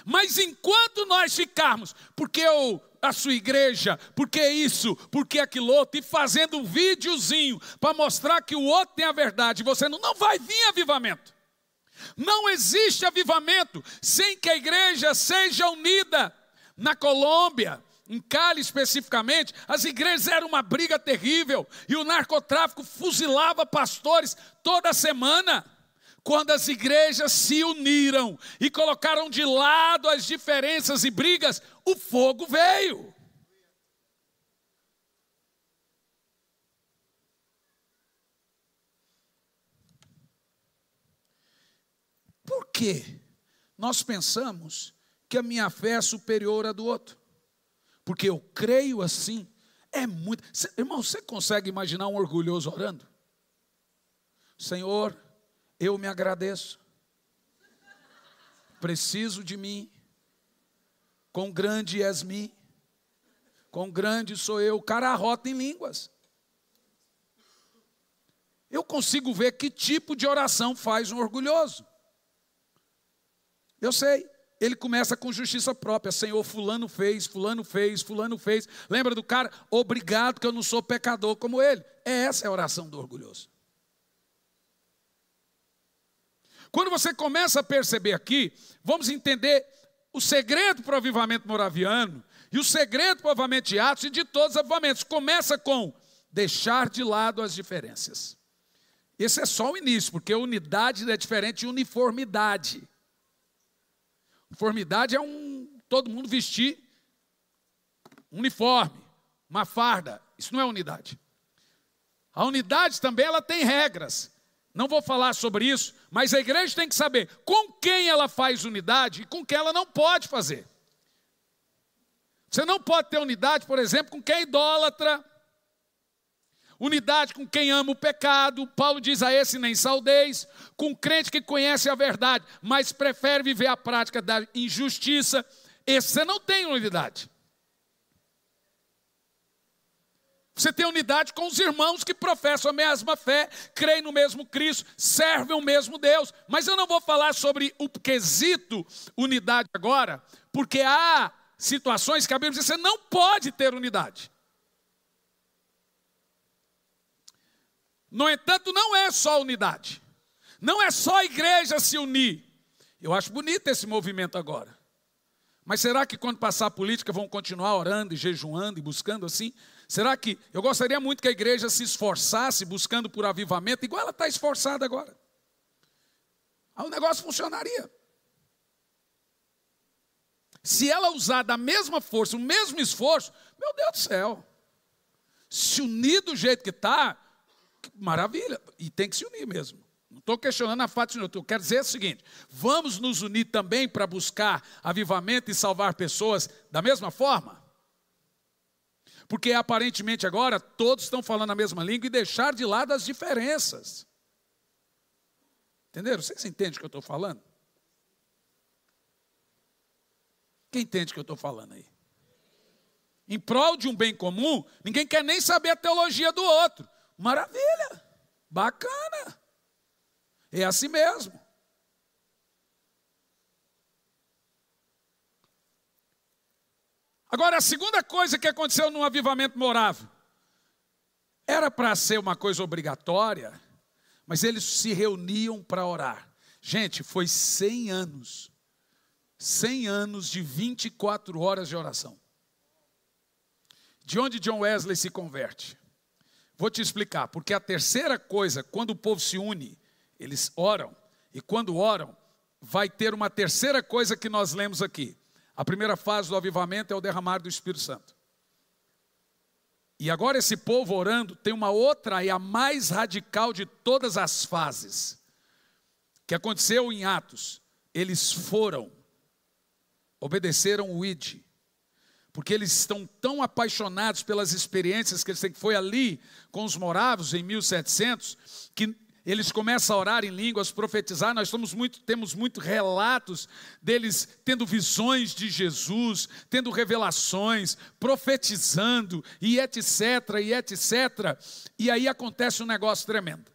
Mas enquanto nós ficarmos, porque a sua igreja, porque isso, porque aquilo outro, e fazendo um videozinho para mostrar que o outro tem a verdade, você não vai vir avivamento. Não existe avivamento sem que a igreja seja unida. Na Colômbia, em Cali especificamente, as igrejas eram uma briga terrível, e o narcotráfico fuzilava pastores toda semana. Quando as igrejas se uniram e colocaram de lado as diferenças e brigas, o fogo veio. Por que nós pensamos que a minha fé é superior à do outro? Porque eu creio assim, é muito... Irmão, você consegue imaginar um orgulhoso orando? Senhor, eu me agradeço. Preciso de mim. Quão grande és mim. Quão grande sou eu. O cara arrota em línguas. Eu consigo ver que tipo de oração faz um orgulhoso. Eu sei. Ele começa com justiça própria. Senhor, fulano fez, fulano fez, fulano fez. Lembra do cara? Obrigado que eu não sou pecador como ele. Essa é a oração do orgulhoso. Quando você começa a perceber aqui, vamos entender o segredo para o avivamento moraviano e o segredo para o avivamento de Atos e de todos os avivamentos. Começa com deixar de lado as diferenças. Esse é só o início, porque unidade é diferente de uniformidade. Uniformidade é todo mundo vestir um uniforme, uma farda. Isso não é unidade. A unidade também ela tem regras. Não vou falar sobre isso, mas a igreja tem que saber com quem ela faz unidade e com quem ela não pode fazer. Você não pode ter unidade, por exemplo, com quem é idólatra. Unidade com quem ama o pecado. Paulo diz a esse nem saudeis. Com crente que conhece a verdade, mas prefere viver a prática da injustiça. Esse você não tem unidade. Você tem unidade com os irmãos que professam a mesma fé, creem no mesmo Cristo, servem o mesmo Deus. Mas eu não vou falar sobre o quesito unidade agora, porque há situações que a Bíblia diz que você não pode ter unidade. No entanto, não é só unidade. Não é só a igreja se unir. Eu acho bonito esse movimento agora. Mas será que quando passar a política vão continuar orando e jejuando e buscando assim? Será que eu gostaria muito que a igreja se esforçasse buscando por avivamento, igual ela está esforçada agora? Aí o negócio funcionaria. Se ela usar da mesma força, o mesmo esforço, meu Deus do céu. Se unir do jeito que está, maravilha. E tem que se unir mesmo. Não estou questionando a fato de unir. Eu quero dizer o seguinte: vamos nos unir também para buscar avivamento e salvar pessoas da mesma forma? Porque aparentemente agora todos estão falando a mesma língua e deixar de lado as diferenças. Entenderam? Vocês entendem o que eu estou falando? Quem entende o que eu estou falando aí? Em prol de um bem comum, ninguém quer nem saber a teologia do outro. Maravilha, bacana. É assim mesmo. Agora, a segunda coisa que aconteceu no avivamento morável, era para ser uma coisa obrigatória, mas eles se reuniam para orar. Gente, foi 100 anos. 100 anos de 24 horas de oração. De onde John Wesley se converte? Vou te explicar, porque a terceira coisa, quando o povo se une, eles oram, e quando oram, vai ter uma terceira coisa que nós lemos aqui. A primeira fase do avivamento é o derramar do Espírito Santo. E agora esse povo orando tem uma outra e a mais radical de todas as fases, que aconteceu em Atos. Eles foram, obedeceram o ID, porque eles estão tão apaixonados pelas experiências que eles têm, que foi ali com os morávios em 1700, que eles começam a orar em línguas, profetizar. Nós temos muito relatos deles tendo visões de Jesus, tendo revelações, profetizando, e etc, e etc. E aí acontece um negócio tremendo.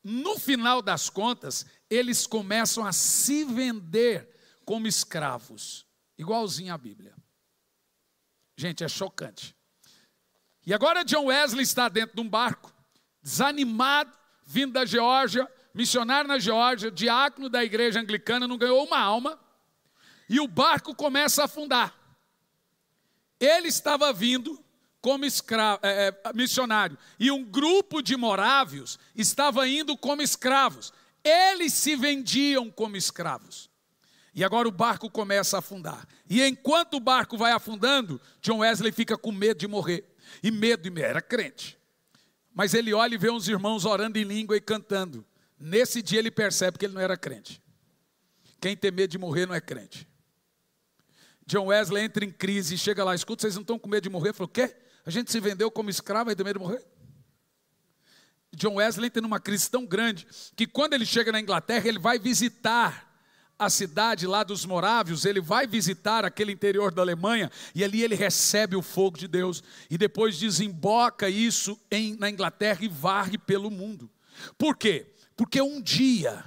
No final das contas, eles começam a se vender como escravos, igualzinho à Bíblia. Gente, é chocante. E agora John Wesley está dentro de um barco, desanimado, vindo da Geórgia, missionário na Geórgia, diácono da igreja anglicana, não ganhou uma alma, e o barco começa a afundar. Ele estava vindo como missionário, e um grupo de morávios estava indo como escravos. Eles se vendiam como escravos. E agora o barco começa a afundar. E enquanto o barco vai afundando, John Wesley fica com medo de morrer. E medo, era crente. Mas ele olha e vê uns irmãos orando em língua e cantando. Nesse dia ele percebe que ele não era crente. Quem tem medo de morrer não é crente. John Wesley entra em crise e chega lá: escuta, vocês não estão com medo de morrer? Ele falou: o quê? A gente se vendeu como escravo e tem medo de morrer? John Wesley entra numa crise tão grande que quando ele chega na Inglaterra, ele vai visitar a cidade lá dos morávios, ele vai visitar aquele interior da Alemanha, e ali ele recebe o fogo de Deus, e depois desemboca isso na Inglaterra e varre pelo mundo. Por quê? Porque um dia,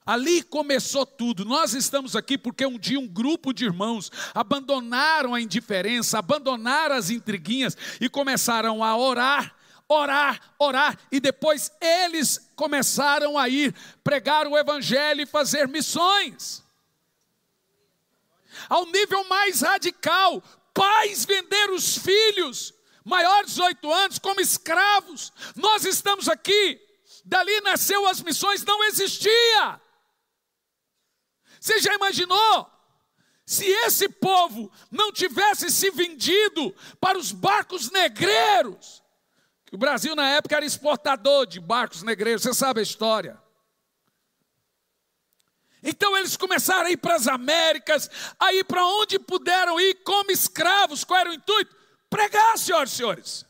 ali começou tudo. Nós estamos aqui porque um dia um grupo de irmãos abandonaram a indiferença, abandonaram as intriguinhas e começaram a orar, e depois eles começaram a ir pregar o evangelho e fazer missões. Ao nível mais radical, pais venderam os filhos maiores de 18 anos como escravos. Nós estamos aqui, dali nasceu as missões, não existia. Você já imaginou Se esse povo não tivesse se vendido para os barcos negreiros, que o Brasil na época era exportador de barcos negreiros, você sabe a história. Então eles começaram a ir para as Américas, a ir para onde puderam ir como escravos. Qual era o intuito? Pregar, senhoras e senhores.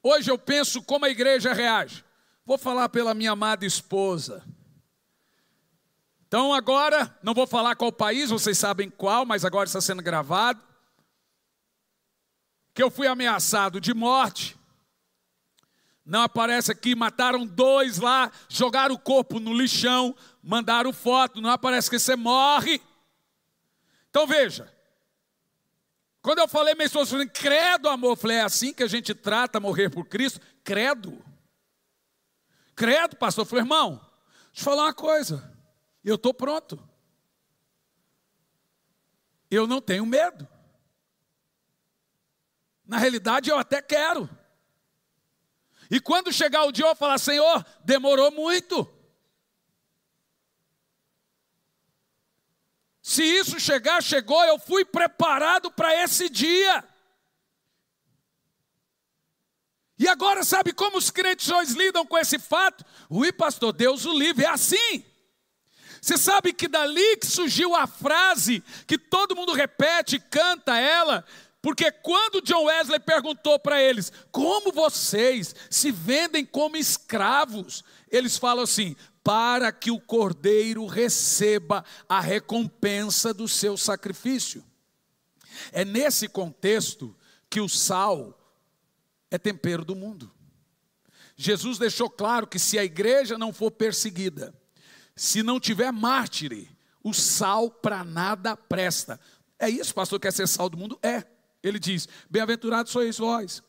Hoje eu penso como a igreja reage. Vou falar pela minha amada esposa. Então agora, não vou falar qual país, vocês sabem qual, mas agora está sendo gravado. Que eu fui ameaçado de morte. Não aparece aqui, mataram 2 lá, jogaram o corpo no lixão, mandaram foto, não aparece que você morre. Então veja, quando eu falei, minha esposa falou, credo amor, eu falei, é assim que a gente trata morrer por Cristo? Credo. Credo, pastor. Eu falei, irmão, deixa eu falar uma coisa, eu estou pronto. Eu não tenho medo. Na realidade eu até quero. E quando chegar o dia eu vou falar, Senhor, demorou muito. Se isso chegar, chegou, eu fui preparado para esse dia. E agora sabe como os crentes hoje lidam com esse fato? Ui, pastor, Deus o livre, é assim. Você sabe que dali que surgiu a frase que todo mundo repete, canta ela, porque quando John Wesley perguntou para eles, como vocês se vendem como escravos? Eles falam assim, para que o cordeiro receba a recompensa do seu sacrifício. É nesse contexto que o sal é tempero do mundo. Jesus deixou claro que se a igreja não for perseguida, se não tiver mártire, o sal para nada presta. É isso, pastor, quer ser sal do mundo? É. Ele diz, bem-aventurados sois vós,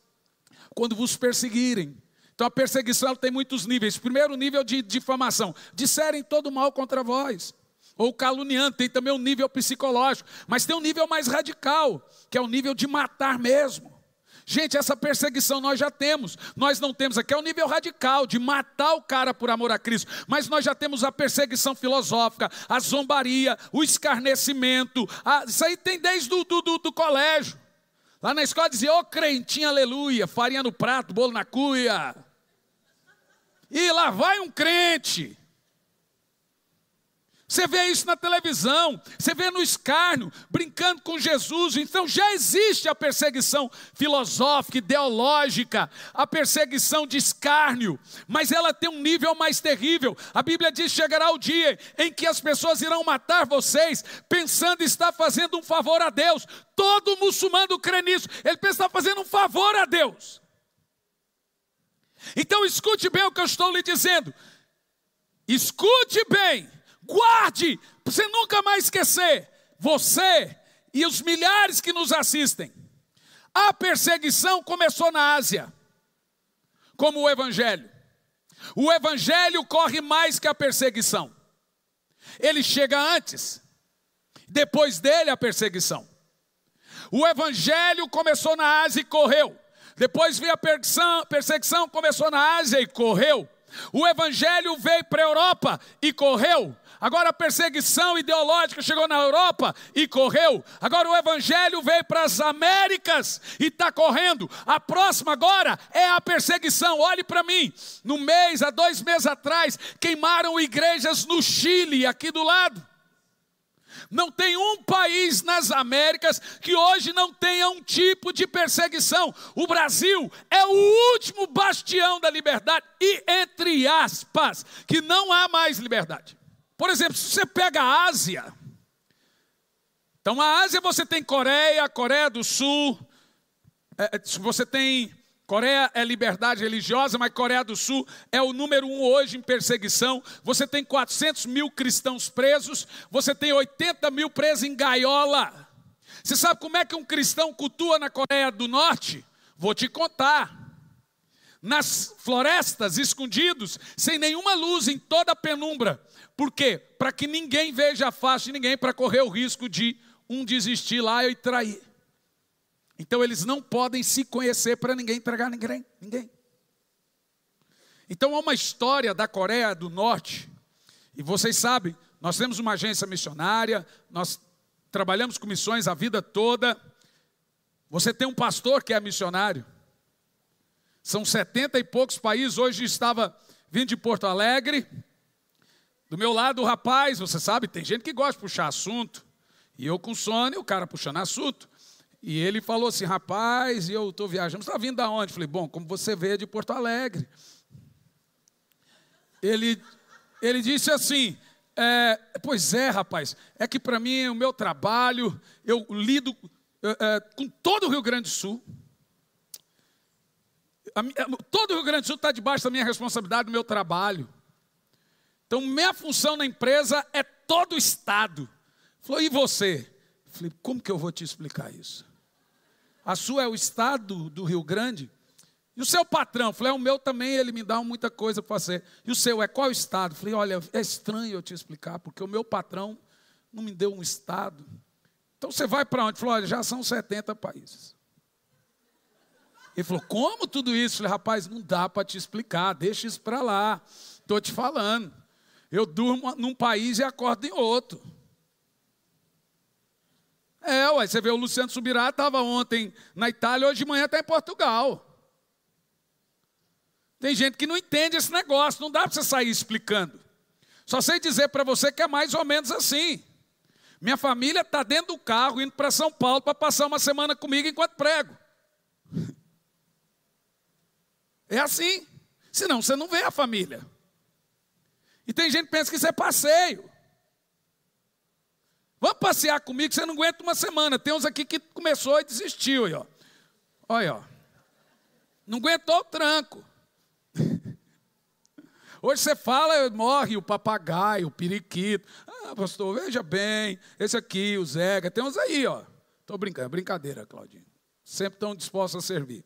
quando vos perseguirem. Então a perseguição ela tem muitos níveis. Primeiro nível de difamação, disserem todo mal contra vós. Ou caluniando, tem também um nível psicológico. Mas tem um nível mais radical, que é o nível de matar mesmo. Gente, essa perseguição nós já temos. Nós não temos aqui, é o nível radical, de matar o cara por amor a Cristo. Mas nós já temos a perseguição filosófica, a zombaria, o escarnecimento. Isso aí tem desde do colégio. Lá na escola dizia, ô crentinho, aleluia, farinha no prato, bolo na cuia. E lá vai um crente. Você vê isso na televisão, você vê no escárnio, brincando com Jesus. Então já existe a perseguição filosófica, ideológica, a perseguição de escárnio, mas ela tem um nível mais terrível. A Bíblia diz, chegará o dia em que as pessoas irão matar vocês, pensando estar fazendo um favor a Deus. Todo muçulmano crê nisso, ele pensa estar fazendo um favor a Deus. Então escute bem o que eu estou lhe dizendo, escute bem. Guarde, para você nunca mais esquecer, você e os milhares que nos assistem. A perseguição começou na Ásia, como o Evangelho. O Evangelho corre mais que a perseguição. Ele chega antes, depois dele a perseguição. O Evangelho começou na Ásia e correu. Depois veio a perseguição começou na Ásia e correu. O Evangelho veio para a Europa e correu. Agora a perseguição ideológica chegou na Europa e correu. Agora o Evangelho veio para as Américas e está correndo. A próxima agora é a perseguição. Olhe para mim, há 2 meses atrás, queimaram igrejas no Chile, aqui do lado. Não tem um país nas Américas que hoje não tenha um tipo de perseguição. O Brasil é o último bastião da liberdade e, entre aspas, que não há mais liberdade. Por exemplo, se você pega a Ásia, então a Ásia você tem Coreia do Sul, você tem, Coreia é liberdade religiosa, mas Coreia do Sul é o número 1 hoje em perseguição. Você tem 400 mil cristãos presos, você tem 80 mil presos em gaiola. Você sabe como é que um cristão cultua na Coreia do Norte? Vou te contar. Nas florestas, escondidos, sem nenhuma luz, em toda a penumbra. Por quê? Para que ninguém veja a face de ninguém, para correr o risco de um desistir lá e trair. Então eles não podem se conhecer para ninguém entregar ninguém. Então há uma história da Coreia do Norte, e vocês sabem, nós temos uma agência missionária, nós trabalhamos com missões a vida toda. Você tem um pastor que é missionário. São 70 e poucos países. Hoje estava vindo de Porto Alegre. Do meu lado o rapaz, você sabe, tem gente que gosta de puxar assunto. E eu com sono e o cara puxando assunto. E ele falou assim, rapaz, eu estou viajando. Você está vindo de onde? Eu falei, bom, como você veio de Porto Alegre. Ele disse assim, pois é, rapaz, é que para mim, o meu trabalho, eu lido com todo o Rio Grande do Sul. Todo o Rio Grande do Sul está debaixo da minha responsabilidade, do meu trabalho. Então, minha função na empresa é todo o estado. Falou, e você? Falei, como que eu vou te explicar isso? A sua é o estado do Rio Grande? E o seu patrão? Falei, o meu também, ele me dá muita coisa para fazer. E o seu é qual estado? Falei, olha, é estranho eu te explicar, porque o meu patrão não me deu um estado. Então você vai para onde? Falei, olha, já são 70 países. Ele falou, como tudo isso? Falei, rapaz, não dá para te explicar, deixa isso para lá. Estou te falando. Eu durmo num país e acordo em outro. Ué, você vê o Luciano Subirá, estava ontem na Itália, hoje de manhã está em Portugal. Tem gente que não entende esse negócio, não dá para você sair explicando. Só sei dizer para você que é mais ou menos assim. Minha família está dentro do carro, indo para São Paulo para passar uma semana comigo enquanto prego. É assim. Senão você não vê a família. E tem gente que pensa que isso é passeio. Vamos passear comigo, você não aguenta uma semana. Tem uns aqui que começou e desistiu. Aí, ó. Olha, ó. Não aguentou o tranco. Hoje você fala, morre o papagaio, o periquito. Ah, pastor, veja bem, esse aqui, o Zega, tem uns aí, ó. Estou brincando, brincadeira, Claudinho. Sempre estão dispostos a servir.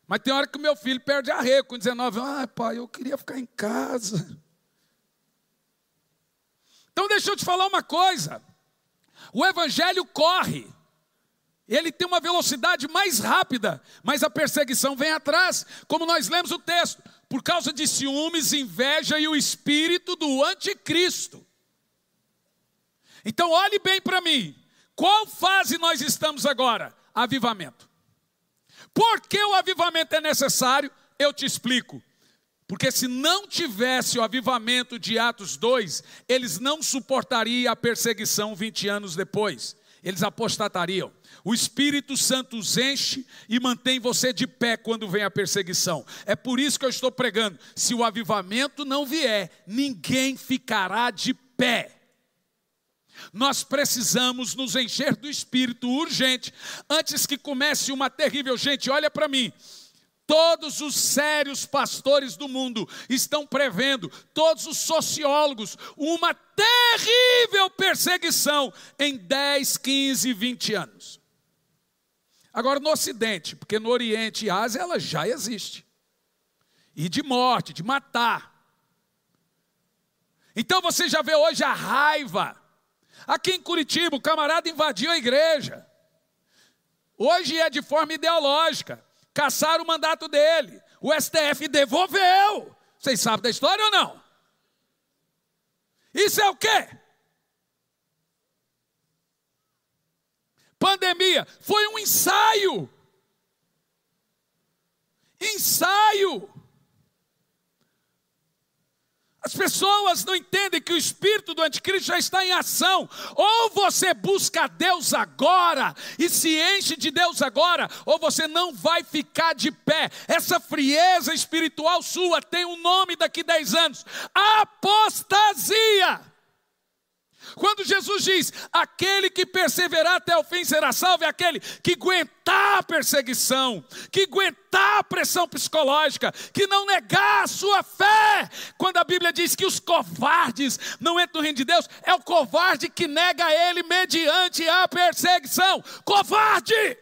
Mas tem hora que o meu filho perde arrego com 19 anos. Ah, pai, eu queria ficar em casa. Então deixa eu te falar uma coisa. O evangelho corre. Ele tem uma velocidade mais rápida, mas a perseguição vem atrás. Como nós lemos o texto. Por causa de ciúmes, inveja e o espírito do anticristo. Então olhe bem para mim. Qual fase nós estamos agora? Avivamento. Por que o avivamento é necessário? Eu te explico. Porque se não tivesse o avivamento de Atos 2, eles não suportariam a perseguição 20 anos depois. Eles apostatariam. O Espírito Santo os enche e mantém você de pé quando vem a perseguição. É por isso que eu estou pregando. Se o avivamento não vier, ninguém ficará de pé. Nós precisamos nos encher do Espírito urgente, antes que comece uma terrível... Gente, olha para mim. Todos os sérios pastores do mundo estão prevendo, todos os sociólogos, uma terrível perseguição em 10, 15, 20 anos. Agora no Ocidente, porque no Oriente e Ásia ela já existe. E de morte, de matar. Então você já vê hoje a raiva. Aqui em Curitiba o camarada invadiu a igreja. Hoje é de forma ideológica. Cassaram o mandato dele. O STF devolveu. Vocês sabem da história ou não? Isso é o quê? Pandemia. Foi um ensaio. Ensaio. As pessoas não entendem que o espírito do anticristo já está em ação. Ou você busca Deus agora e se enche de Deus agora, ou você não vai ficar de pé. Essa frieza espiritual sua tem um nome daqui 10 anos: apostasia. Quando Jesus diz, aquele que perseverar até o fim será salvo, é aquele que aguentar a perseguição, que aguentar a pressão psicológica, que não negar a sua fé. Quando a Bíblia diz que os covardes não entram no reino de Deus, é o covarde que nega ele mediante a perseguição. Covarde!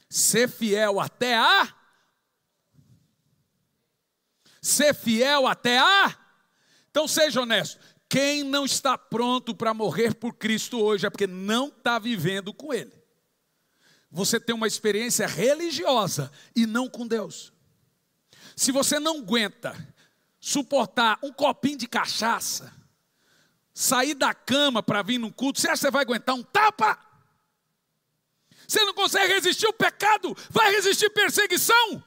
Ser fiel até a... Ser fiel até a... Então seja honesto. Quem não está pronto para morrer por Cristo hoje é porque não está vivendo com Ele. você tem uma experiência religiosa e não com Deus. Se você não aguenta suportar um copinho de cachaça, sair da cama para vir num culto, você acha que você vai aguentar um tapa? Você não consegue resistir ao pecado, vai resistir perseguição?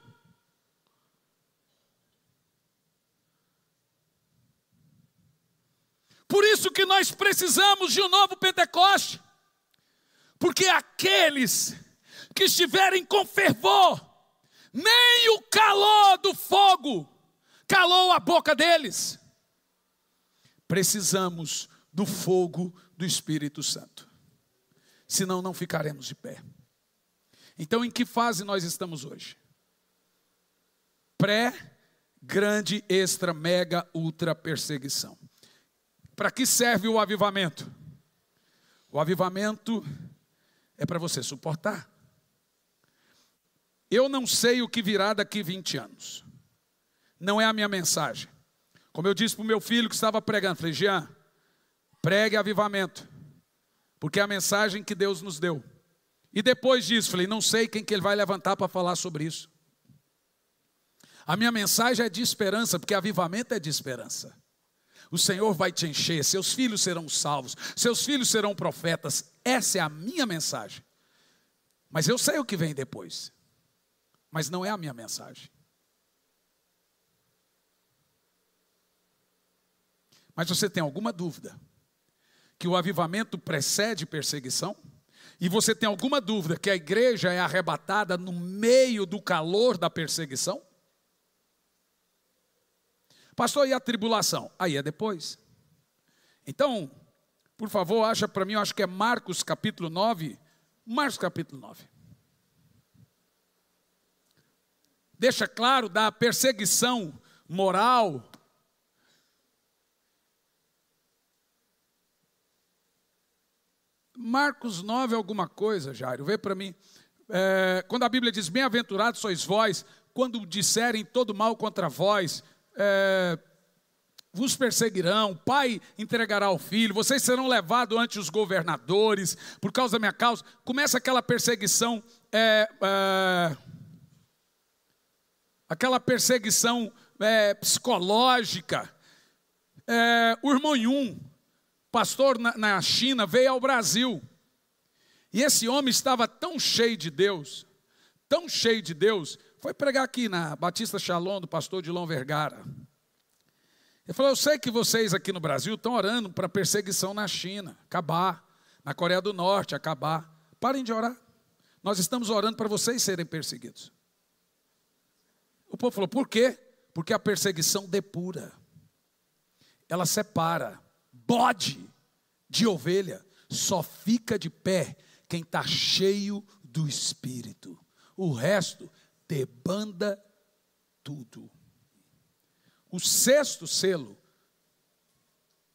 Por isso que nós precisamos de um novo Pentecoste. Porque aqueles que estiverem com fervor, nem o calor do fogo calou a boca deles. Precisamos do fogo do Espírito Santo. Senão não ficaremos de pé. Então, em que fase nós estamos hoje? Pré, grande, extra, mega, ultra perseguição. Para que serve o avivamento? O avivamento é para você suportar. Eu não sei o que virá daqui 20 anos. Não é a minha mensagem. Como eu disse para o meu filho que estava pregando, falei, Jean, pregue avivamento, porque é a mensagem que Deus nos deu. E depois disso, falei, não sei quem que ele vai levantar para falar sobre isso. A minha mensagem é de esperança, porque avivamento é de esperança. O Senhor vai te encher, seus filhos serão salvos, seus filhos serão profetas. Essa é a minha mensagem. Mas eu sei o que vem depois. Mas não é a minha mensagem. Mas você tem alguma dúvida que o avivamento precede perseguição? E você tem alguma dúvida que a igreja é arrebatada no meio do calor da perseguição? Pastor, e a tribulação? Aí é depois. Então, por favor, acha para mim, eu acho que é Marcos capítulo 9. Marcos capítulo 9. Deixa claro da perseguição moral. Marcos 9 alguma coisa, Jairo, vê para mim. Quando a Bíblia diz, bem-aventurados sois vós, quando disserem todo mal contra vós, vos perseguirão, o pai entregará o filho, vocês serão levados ante os governadores, por causa da minha causa. Começa aquela perseguição, psicológica. O irmão Yun, pastor na China, veio ao Brasil, e esse homem estava tão cheio de Deus, foi pregar aqui na Batista Shalom, do pastor Dilon Vergara. Ele falou, eu sei que vocês aqui no Brasil estão orando para a perseguição na China, acabar, na Coreia do Norte, acabar. Parem de orar, nós estamos orando para vocês serem perseguidos. O povo falou, por quê? Porque a perseguição depura, ela separa. Bode de ovelha só fica de pé quem está cheio do Espírito. O resto debanda tudo. O sexto selo,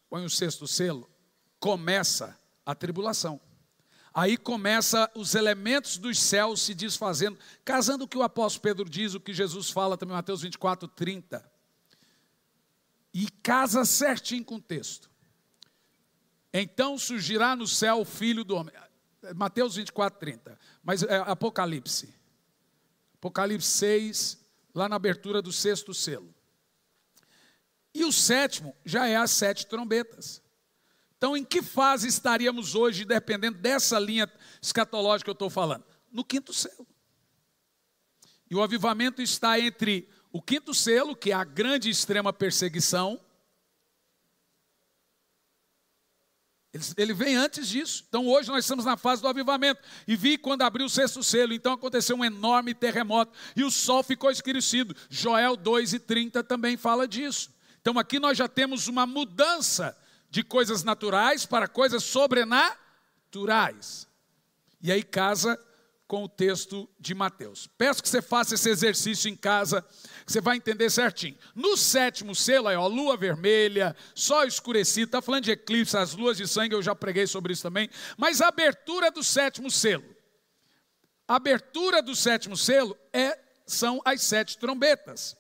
põe o sexto selo, começa a tribulação. Aí começa os elementos dos céus se desfazendo, casando o que o apóstolo Pedro diz, o que Jesus fala também em Mateus 24, 30. E casa certinho com o texto. Então surgirá no céu o Filho do Homem. Mateus 24, 30. Mas é Apocalipse 6, lá na abertura do sexto selo. E o sétimo já é as 7 trombetas. Então, em que fase estaríamos hoje, dependendo dessa linha escatológica que eu estou falando? No 5º selo. E o avivamento está entre o 5º selo, que é a grande e extrema perseguição. Ele vem antes disso. Então hoje nós estamos na fase do avivamento. E vi quando abriu o 6º selo, então aconteceu um enorme terremoto. E o sol ficou escurecido. Joel 2:30 também fala disso. Então aqui nós já temos uma mudança de coisas naturais para coisas sobrenaturais. E aí casa com o texto de Mateus. Peço que você faça esse exercício em casa, que você vai entender certinho. No 7º selo, aí, ó, lua vermelha, sol escurecido, está falando de eclipse, as luas de sangue, eu já preguei sobre isso também. Mas a abertura do 7º selo. A abertura do 7º selo são as 7 trombetas.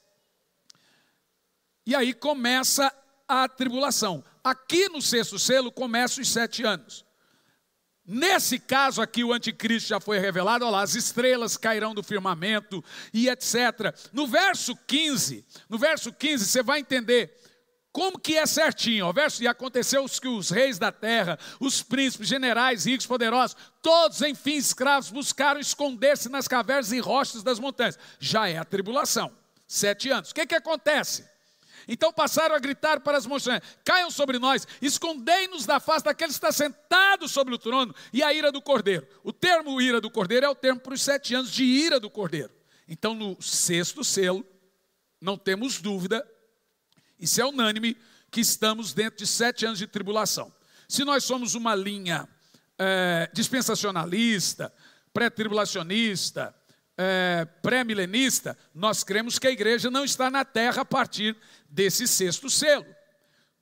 E aí começa a tribulação. Aqui no 6º selo começam os 7 anos. Nesse caso aqui, o anticristo já foi revelado, olha lá, as estrelas cairão do firmamento e etc. No verso 15, você vai entender como que é certinho. O verso, e aconteceu que os reis da terra, os príncipes, generais, ricos, poderosos, todos, enfim, escravos, buscaram esconder-se nas cavernas e rochas das montanhas. Já é a tribulação, 7 anos. O que acontece? Então passaram a gritar para as montanhas: caiam sobre nós, escondei-nos da face daquele que está sentado sobre o trono e a ira do cordeiro. O termo ira do cordeiro é o termo para os 7 anos de ira do cordeiro. Então no 6º selo, não temos dúvida, isso é unânime, que estamos dentro de 7 anos de tribulação. Se nós somos uma linha dispensacionalista, pré-tribulacionista, pré-milenista, nós cremos que a igreja não está na terra a partir desse 6º selo.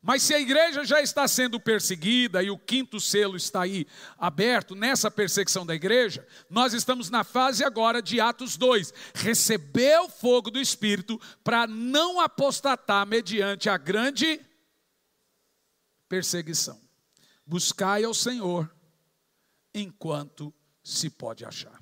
Mas se a igreja já está sendo perseguida e o 5º selo está aí aberto nessa perseguição da igreja, nós estamos na fase agora de Atos 2, receber o fogo do Espírito para não apostatar mediante a grande perseguição. Buscai ao Senhor enquanto se pode achar.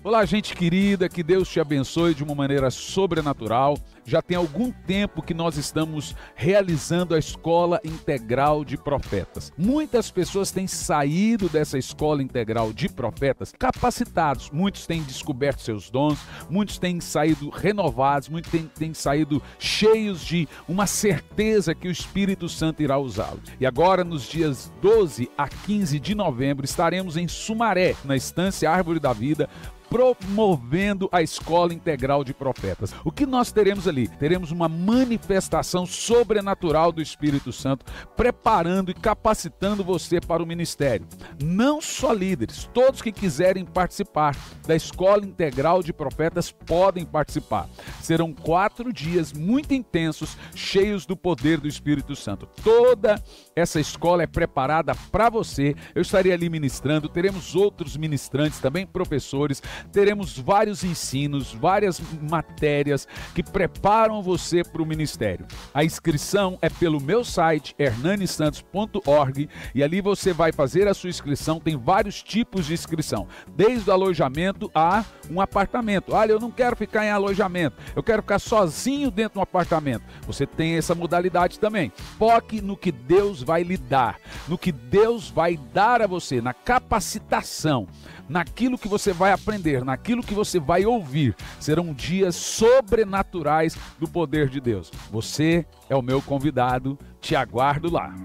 Olá, gente querida, que Deus te abençoe de uma maneira sobrenatural. Já tem algum tempo que nós estamos realizando a Escola Integral de Profetas. Muitas pessoas têm saído dessa Escola Integral de Profetas capacitados. Muitos têm descoberto seus dons, muitos têm saído renovados, muitos têm saído cheios de uma certeza que o Espírito Santo irá usá-lo. E agora, nos dias 12 a 15 de novembro, estaremos em Sumaré, na Estância Árvore da Vida, promovendo a Escola Integral de Profetas. O que nós teremos ali? Teremos uma manifestação sobrenatural do Espírito Santo, preparando e capacitando você para o ministério. Não só líderes, todos que quiserem participar da Escola Integral de Profetas podem participar. Serão 4 dias muito intensos, cheios do poder do Espírito Santo. Toda essa escola é preparada para você. Eu estarei ali ministrando, teremos outros ministrantes, também professores. Teremos vários ensinos, várias matérias que preparam você para o ministério. A inscrição é pelo meu site, hernanesantos.org, e ali você vai fazer a sua inscrição. Tem vários tipos de inscrição, desde o alojamento a um apartamento. Olha, eu não quero ficar em alojamento, eu quero ficar sozinho dentro de um apartamento. Você tem essa modalidade também. Foque no que Deus vai lhe dar, no que Deus vai dar a você, na capacitação, naquilo que você vai aprender, naquilo que você vai ouvir. Serão dias sobrenaturais do poder de Deus. Você é o meu convidado, te aguardo lá.